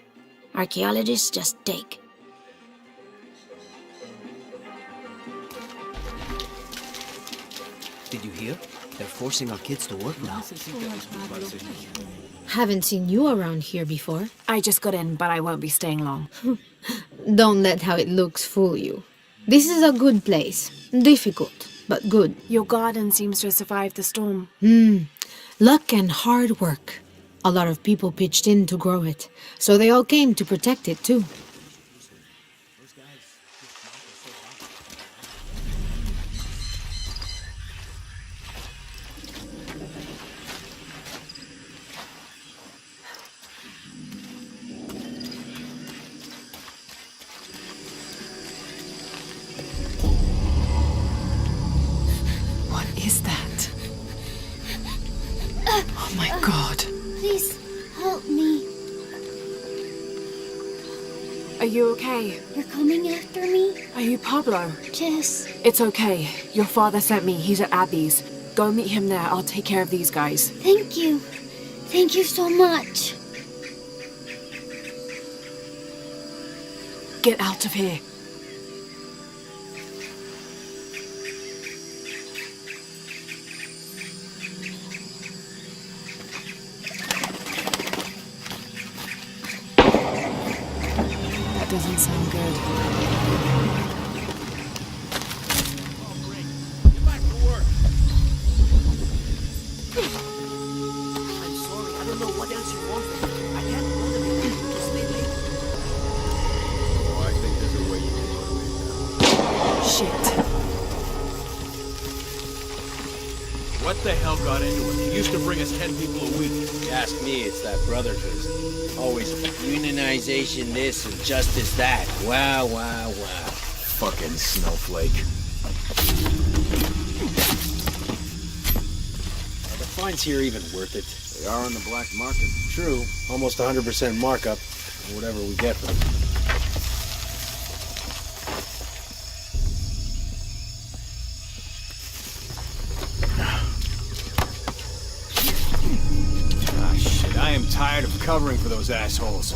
Archaeologists just take. Did you hear? They're forcing our kids to work now. Haven't seen you around here before. I just got in, but I won't be staying long. Don't let how it looks fool you. This is a good place. Difficult, but good. Your garden seems to have survived the storm. Luck and hard work. A lot of people pitched in to grow it, so they all came to protect it too. What is that? Oh my God. Please help me. Are you okay? You're coming after me? Are you Pablo? Yes. It's okay. Your father sent me. He's at Abby's. Go meet him there. I'll take care of these guys. Thank you. Thank you so much. Get out of here. That doesn't sound good. I'm sorry, I don't know what else you want from me. I can't motivate people to stay late. Oh, I think there's a way you can motivate them. Shit. What the hell got into him? He used to bring us 10 people a week. If you ask me, it's that brotherhood. Always unionization this and justice that. Wow. Fucking snowflake. Are the fines here even worth it? They are on the black market. True. Almost 100% markup. Whatever we get for them. I am tired of covering for those assholes.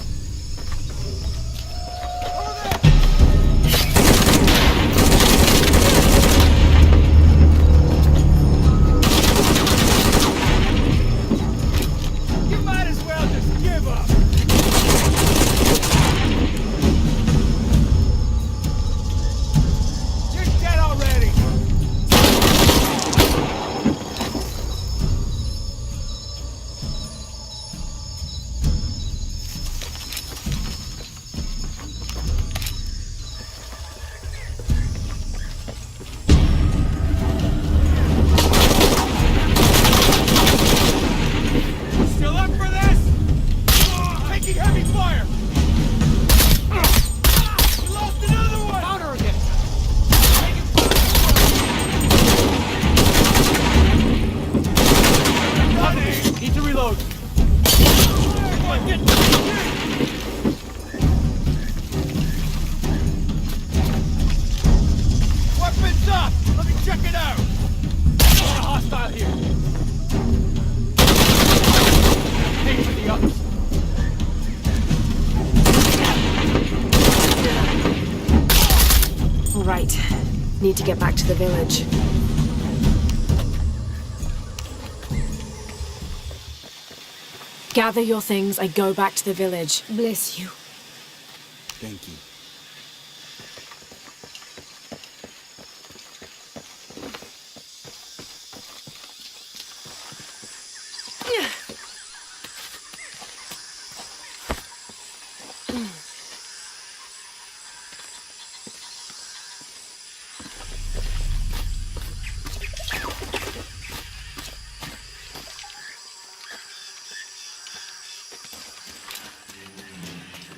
need to get back to the village. Gather your things and go back to the village. Bless you. Thank you.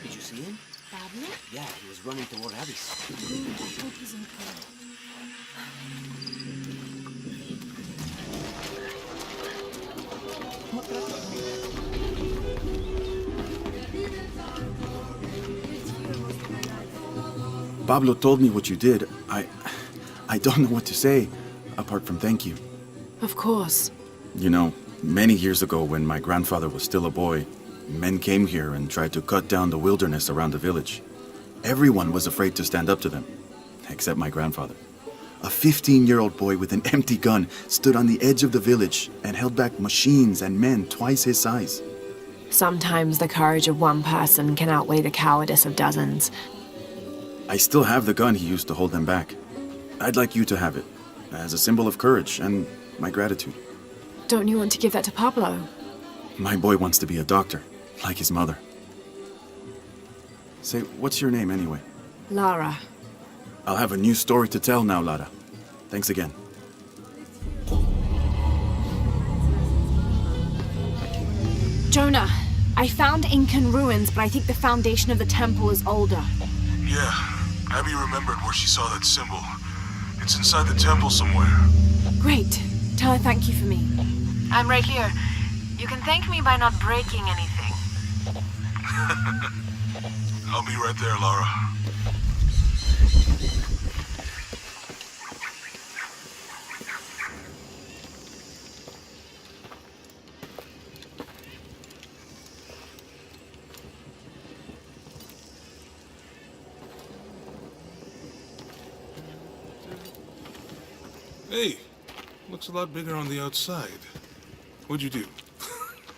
Did you see him? Pablo? Yeah, he was running toward Abby's. I hope he's okay. Pablo told me what you did. I don't know what to say, apart from thank you. Of course. You know, many years ago when my grandfather was still a boy, men came here and tried to cut down the wilderness around the village. Everyone was afraid to stand up to them, except my grandfather. A 15-year-old boy with an empty gun stood on the edge of the village and held back machines and men twice his size. Sometimes the courage of one person can outweigh the cowardice of dozens. I still have the gun he used to hold them back. I'd like you to have it, as a symbol of courage and my gratitude. Don't you want to give that to Pablo? My boy wants to be a doctor, like his mother. Say, what's your name anyway? Lara. I'll have a new story to tell now, Lara. Thanks again. Jonah, I found Incan ruins, but I think the foundation of the temple is older. Yeah, Abby remembered where she saw that symbol. It's inside the temple somewhere. Great. Tell her thank you for me. I'm right here. You can thank me by not breaking anything. I'll be right there, Lara. Hey, looks a lot bigger on the outside. What'd you do?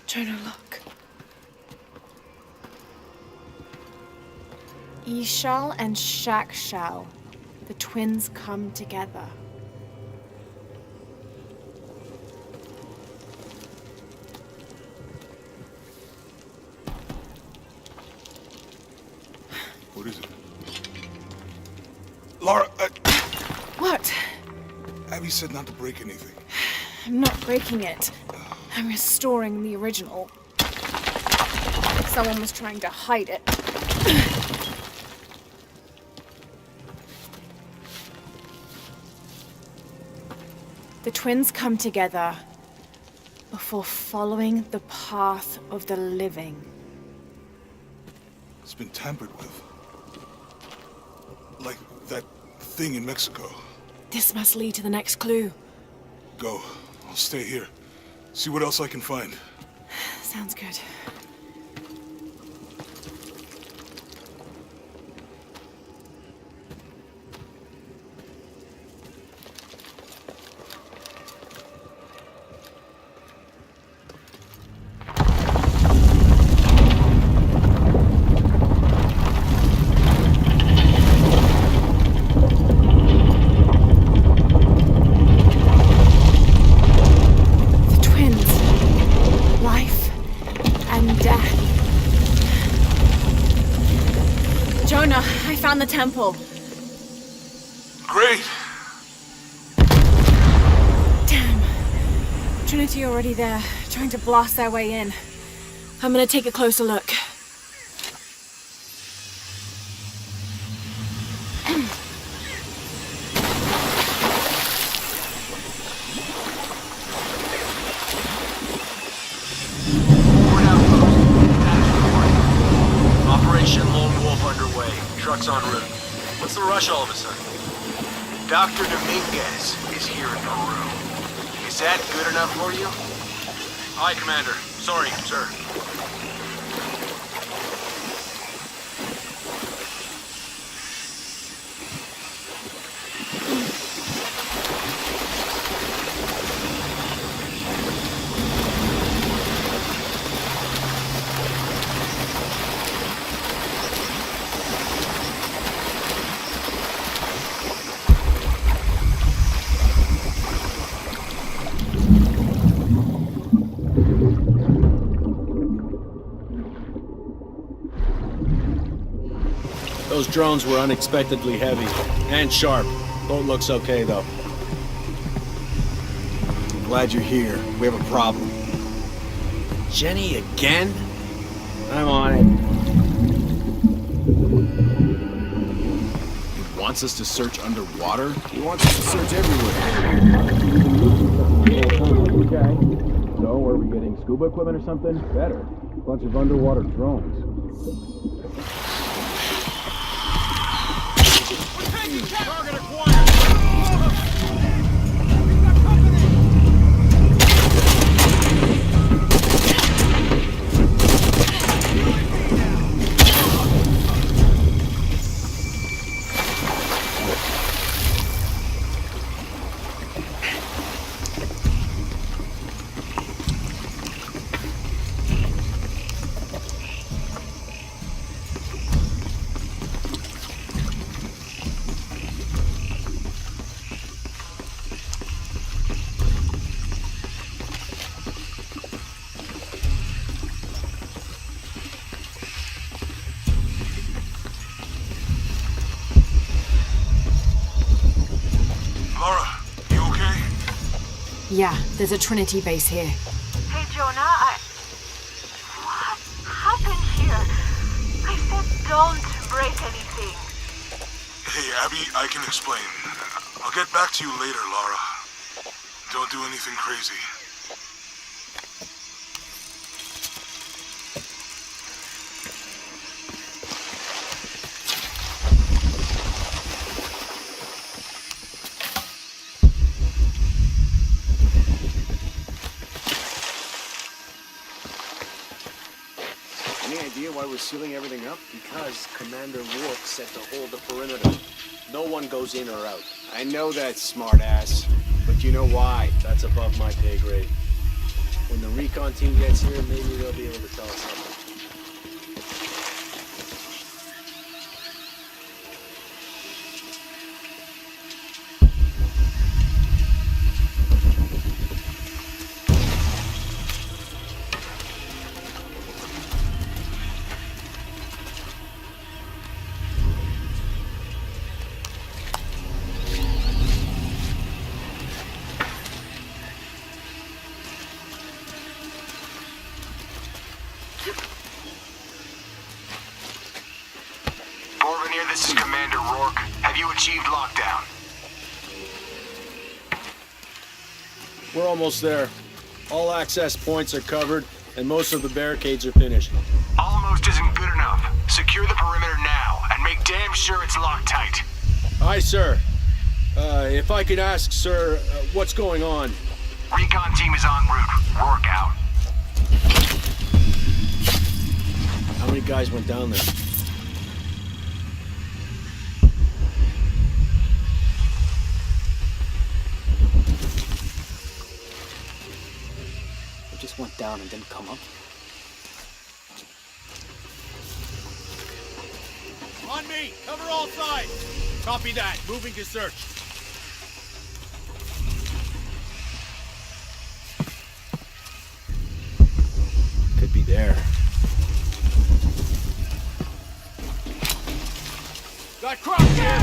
Jonah, look. Ishal and Shakshal, the twins come together. What is it? Lara, What? Abby said not to break anything. I'm not breaking it. I'm restoring the original. Someone was trying to hide it. The twins come together before following the path of the living. It's been tampered with. Like that thing in Mexico. This must lead to the next clue. Go. I'll stay here. See what else I can find. Sounds good. Jonah, I found the temple. Great! Damn. Trinity already there, trying to blast their way in. I'm gonna take a closer look. Operation Lone Wolf underway. Trucks en route. What's the rush all of a sudden? Dr. Dominguez is here in Peru. Is that good enough for you? Aye, Commander. Sorry, sir. Those drones were unexpectedly heavy and sharp. Boat looks okay, though. Glad you're here. We have a problem. Jenny again? I'm on it. He wants us to search underwater? He wants us to search everywhere. Okay. So, are we getting scuba equipment or something? Better. Bunch of underwater drones. Target acquired! Yeah, there's a Trinity base here. Hey, Jonah, What happened here? I said don't break anything. Hey, Abby, I can explain. I'll get back to you later, Lara. Don't do anything crazy. Any idea why we're sealing everything up? Because Commander Rourke said to hold the perimeter. No one goes in or out. I know that, smartass. But you know why? That's above my pay grade. When the recon team gets here, maybe they'll be able to tell us something. This is Commander Rourke. Have you achieved lockdown? We're almost there. All access points are covered, and most of the barricades are finished. Almost isn't good enough. Secure the perimeter now, and make damn sure it's locked tight. Aye, sir. If I could ask, sir, what's going on? Recon team is en route. Rourke out. How many guys went down there? Just went down and didn't come up. On me! Cover all sides! Copy that. Moving to search. Could be there. Got crosshair!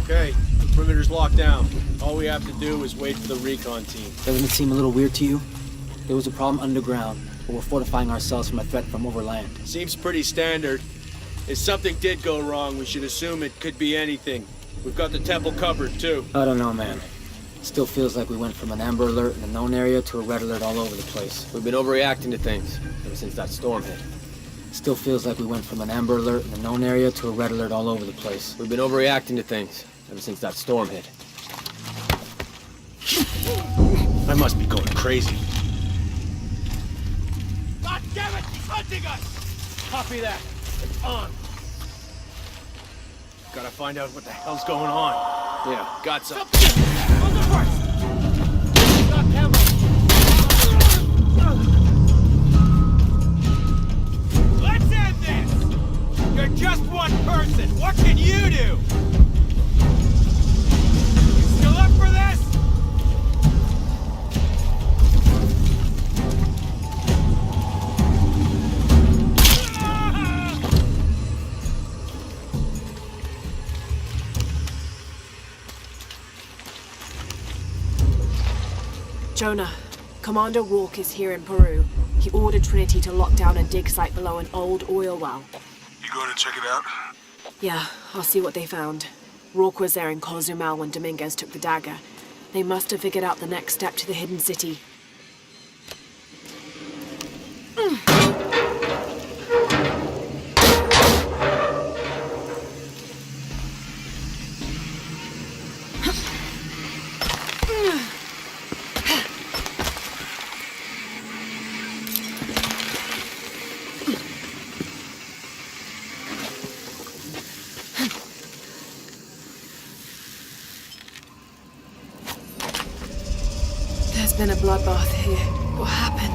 Okay, the perimeter's locked down. All we have to do is wait for the recon team. Doesn't it seem a little weird to you? There was a problem underground, but we're fortifying ourselves from a threat from overland. Seems pretty standard. If something did go wrong, we should assume it could be anything. We've got the temple covered, too. I don't know, man. Still feels like we went from an Amber Alert in a known area to a Red Alert all over the place. We've been overreacting to things ever since that storm hit. Still feels like we went from an Amber Alert in a known area to a Red Alert all over the place. We've been overreacting to things ever since that storm hit. I must be going crazy. God damn it! He's hunting us! Copy that. It's on. Gotta find out what the hell's going on. Yeah, got some. On the first! Stop camera! Let's end this! You're just one person. What can you do? You still up for this? Jonah, Commander Rourke is here in Peru. He ordered Trinity to lock down a dig site below an old oil well. You going to check it out? Yeah, I'll see what they found. Rourke was there in Cozumel when Dominguez took the dagger. They must have figured out the next step to the hidden city. There's been a bloodbath here. What happened?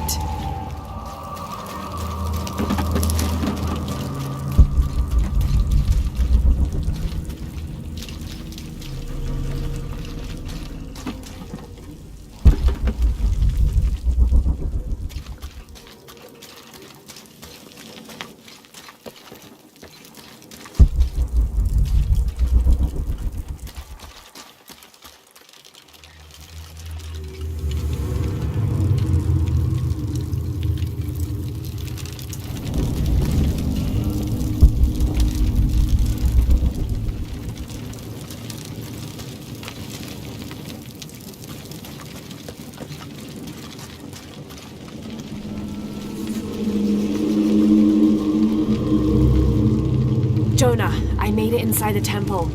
Jonah, I made it inside the temple.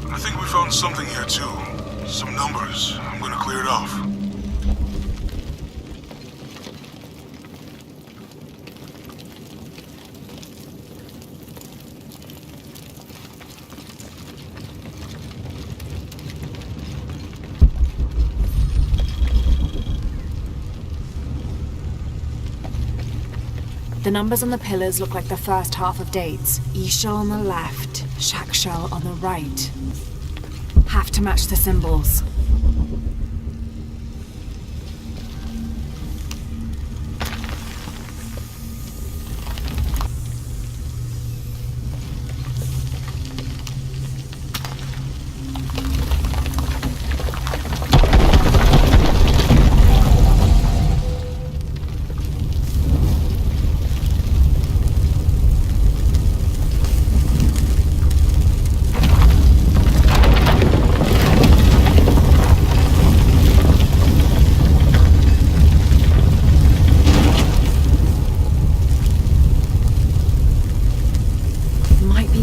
I think we found something here too. Some numbers. I'm gonna clear it off. The numbers on the pillars look like the first half of dates. Ishal on the left, Shakshal on the right. Have to match the symbols.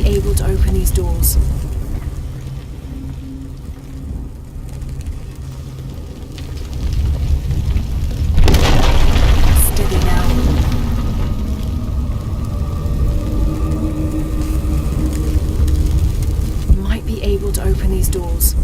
Able to open these doors. Steady now. Might be able to open these doors.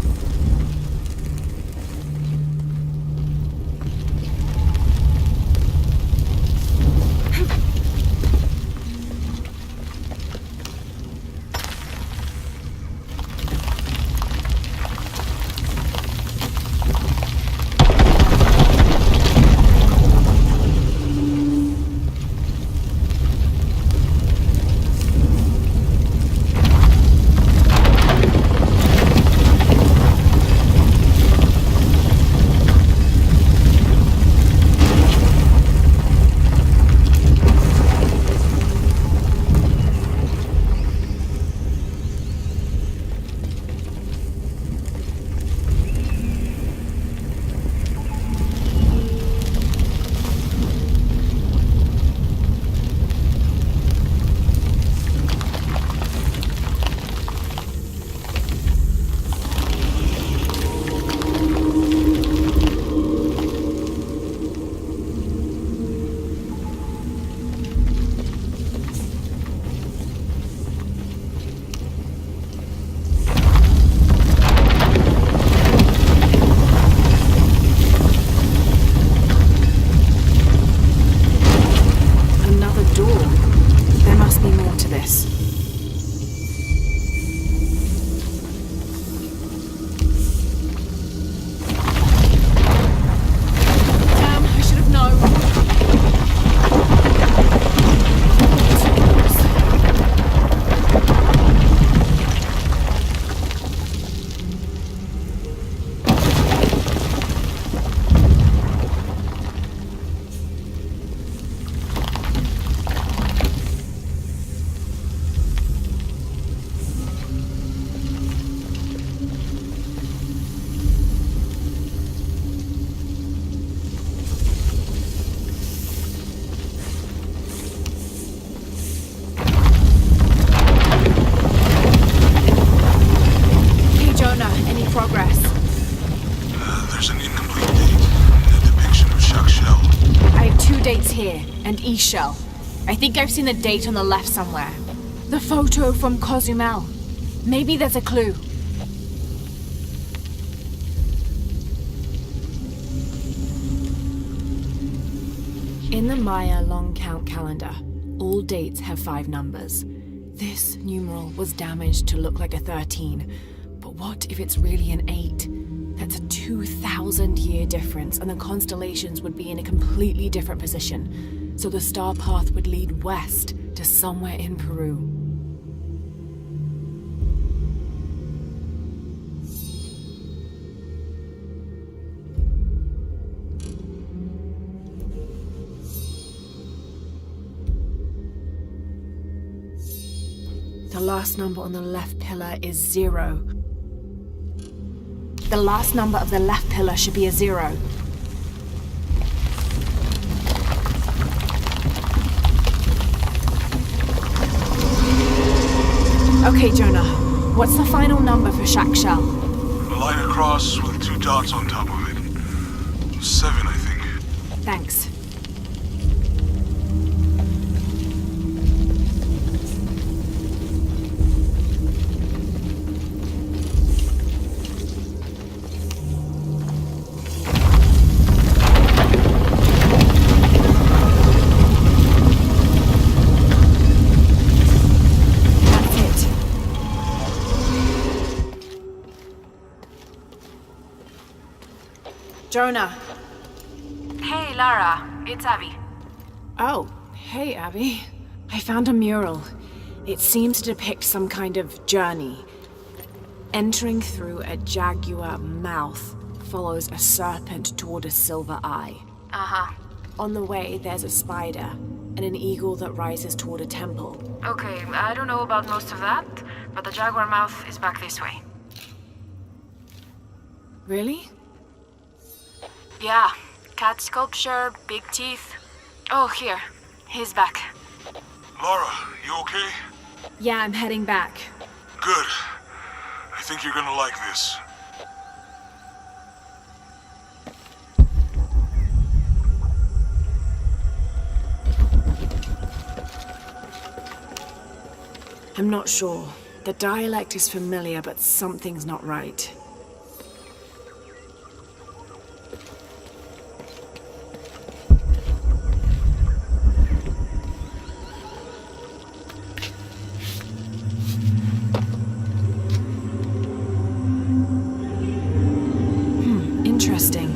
space shell. I think I've seen the date on the left somewhere. The photo from Cozumel. Maybe there's a clue. In the Maya long count calendar, all dates have 5 numbers. This numeral was damaged to look like a 13, but what if it's really an 8? That's a 2,000-year difference, and the constellations would be in a completely different position. So the star path would lead west to somewhere in Peru. The last number on the left pillar is 0. The last number of the left pillar should be a 0. Okay, Jonah. What's the final number for Shack Shell? A line across with 2 dots on top of it. 7, I think. Thanks. Jonah. Hey, Lara. It's Abby. Oh, hey, Abby. I found a mural. It seems to depict some kind of journey. Entering through a jaguar mouth follows a serpent toward a silver eye. Uh-huh. On the way, there's a spider and an eagle that rises toward a temple. Okay, I don't know about most of that, but the jaguar mouth is back this way. Really? Yeah. Cat sculpture, big teeth. Oh, here. He's back. Laura, you okay? Yeah, I'm heading back. Good. I think you're gonna like this. I'm not sure. The dialect is familiar, but something's not right. Interesting.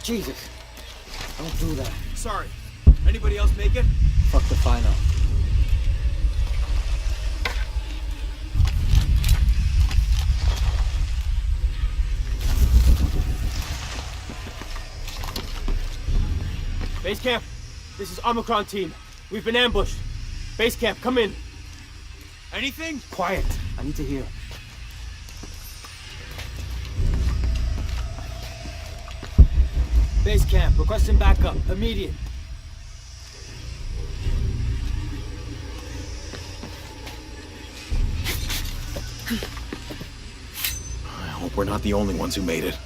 Jesus. Don't do that. Sorry. Anybody else make it? Fuck the final. Base camp, this is Omicron team. We've been ambushed. Base camp, come in. Anything? Quiet. I need to hear. Base camp, requesting backup. Immediate. I hope we're not the only ones who made it.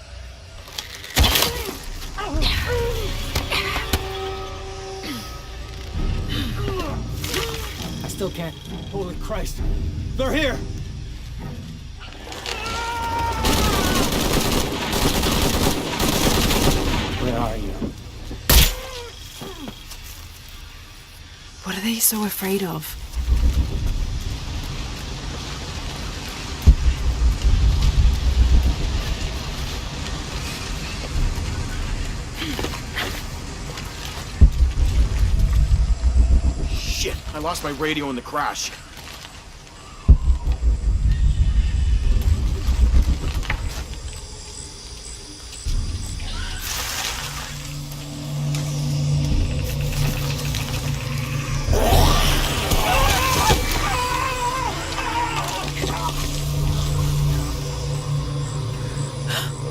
I still can't. Holy Christ. They're here! Where are you? What are they so afraid of? Shit, I lost my radio in the crash.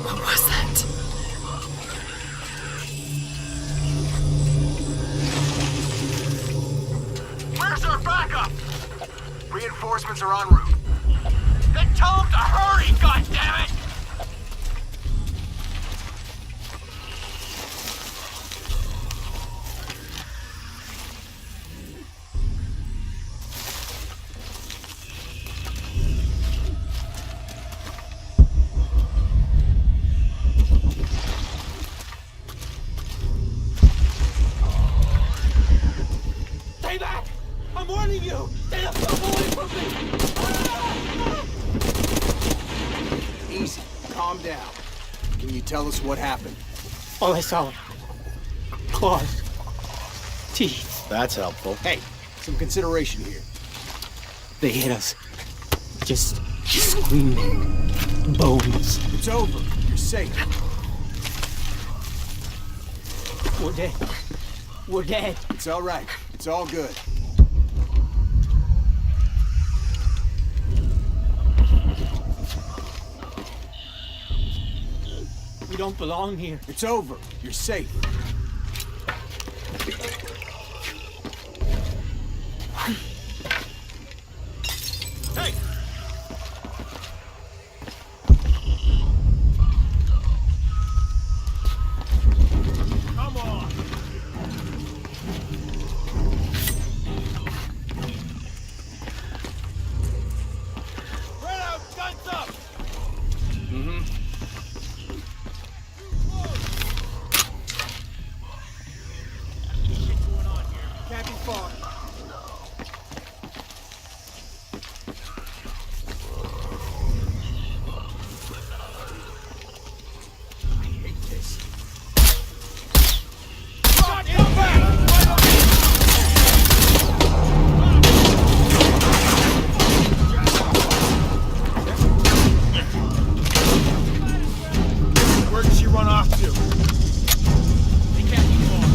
What was that? Where's our backup? Reinforcements are en route. Then tell them to hurry, goddammit! Stay back! I'm warning you! Stay the fuck away from me! Easy. Calm down. Can you tell us what happened? All I saw. Claws. Teeth. That's helpful. Hey, some consideration here. They hit us. Just screaming. Bones. It's over. You're safe. We're dead. We're dead. It's all right. It's all good. We don't belong here. It's over. You're safe. Hey! Come on! Spread out, guns up! Mm-hmm. Can't be far. I hate this. Come back! Where did she run off to? They can't be far.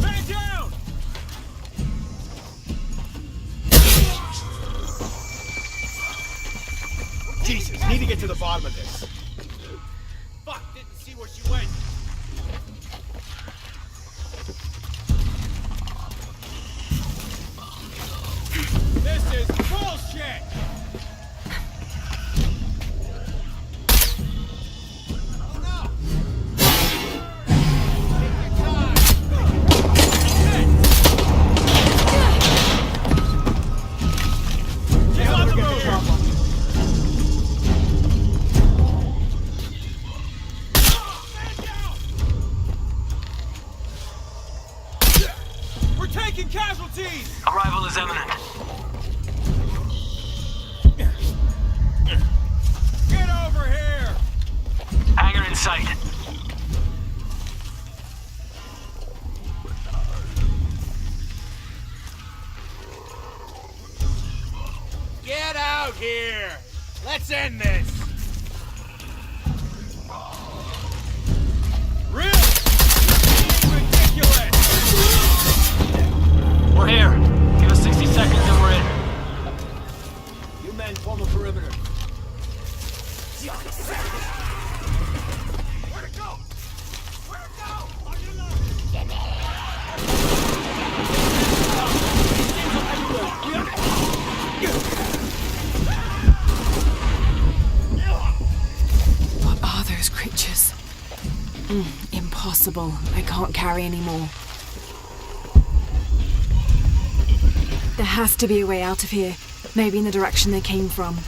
Man down! Jesus, need to get to the bottom of this. Fuck, didn't see where she went. This is bullshit! Oh no! Take your time! Get on the move! We're taking casualties! is imminent. Get over here! Hangar in sight. Get out here! Let's end this! Really? Ridiculous! We're here. Give us 60 seconds and we're in. You men form a perimeter. Where'd it go? Where'd it go? On your What are those creatures? Impossible. I can't carry anymore. There has to be a way out of here. Maybe in the direction they came from.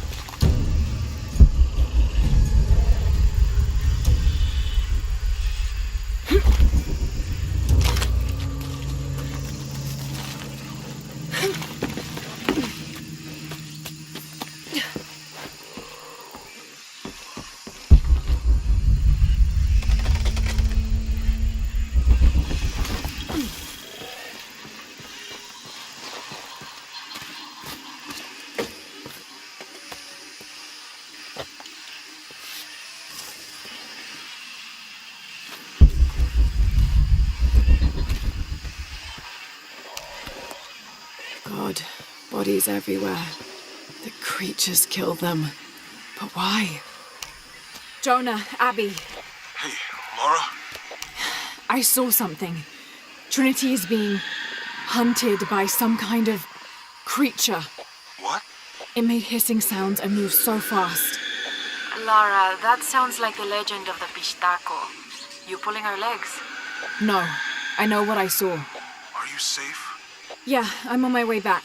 God, bodies everywhere. The creatures killed them. But why? Jonah, Abby. Hey, Laura? I saw something. Trinity is being hunted by some kind of creature. What? It made hissing sounds and moved so fast. Lara, that sounds like the legend of the Pistaco. You pulling her legs? No, I know what I saw. Are you safe? Yeah, I'm on my way back.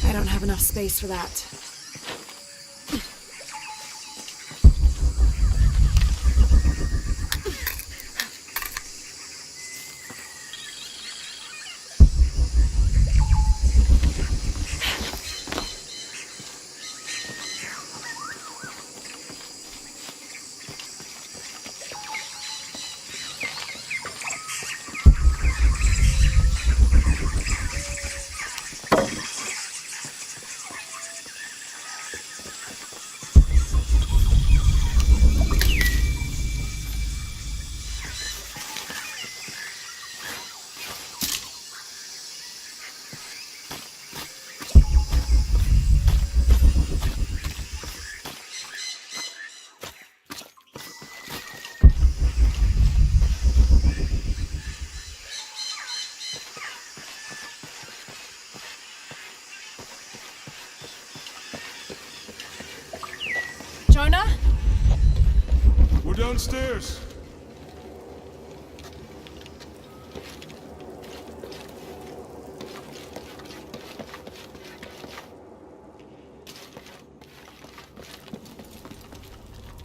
I don't have enough space for that. Jonah? We're downstairs.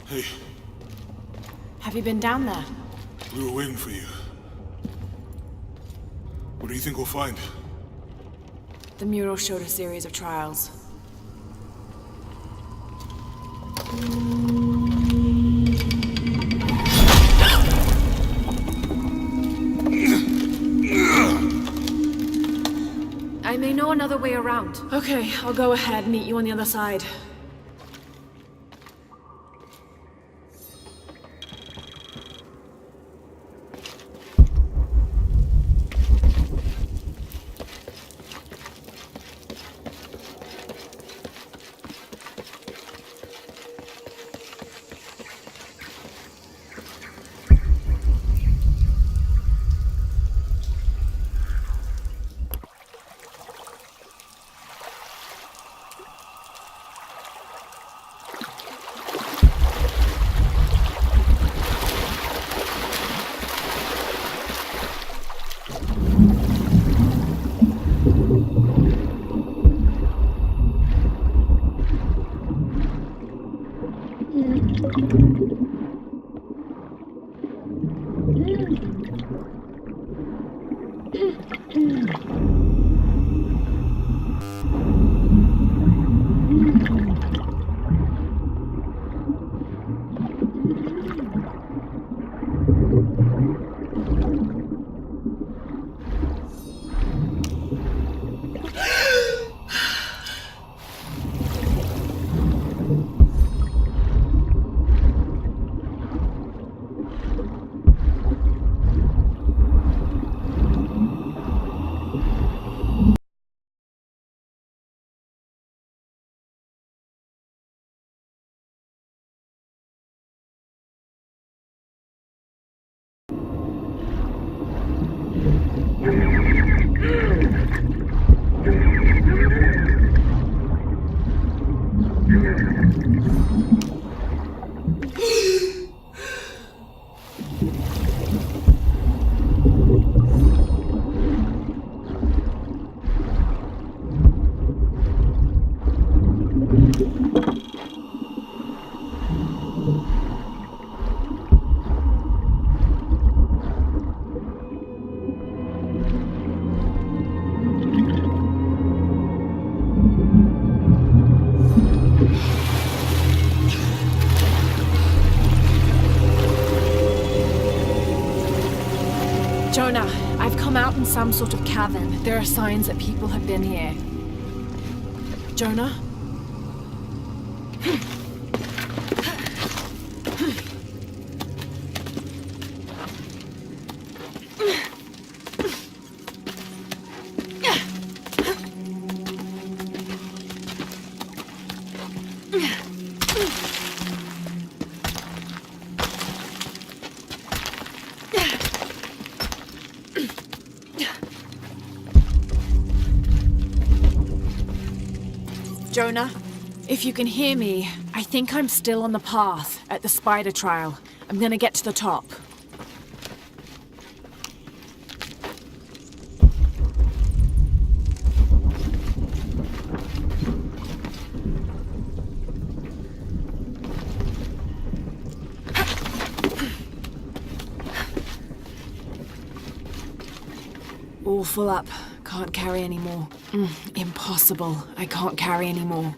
Hey, Have you been down there? we were waiting for you. What do you think we'll find? The mural showed a series of trials. I may know another way around. Okay, I'll go ahead, meet you on the other side. Jonah, I've come out in some sort of cavern. There are signs that people have been here. Jonah? Jonah, if you can hear me, I think I'm still on the path at the spider trial. I'm gonna get to the top. All full up. Can't carry anymore. Impossible. I can't carry anymore.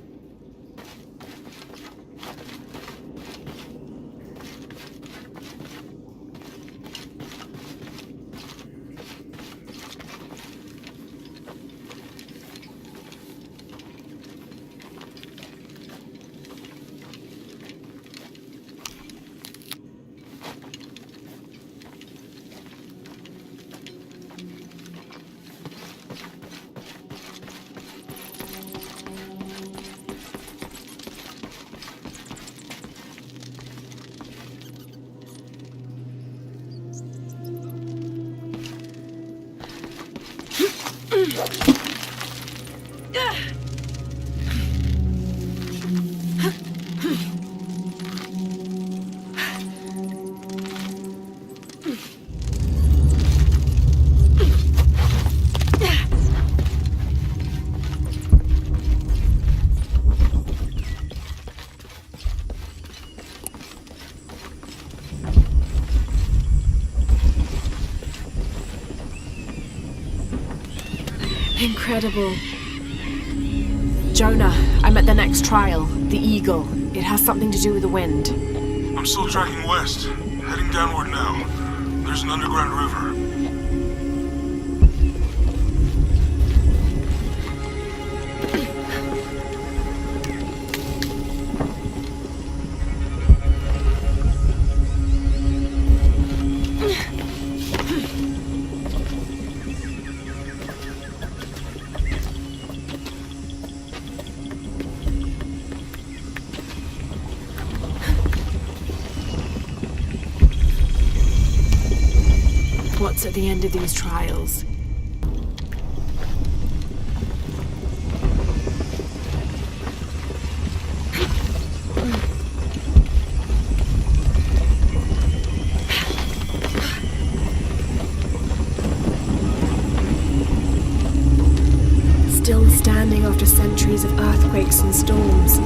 Incredible. Jonah, I'm at the next trial, the Eagle. It has something to do with the wind. I'm still tracking west, heading downward now. There's an underground river. What's at the end of these trials? Still standing after centuries of earthquakes and storms.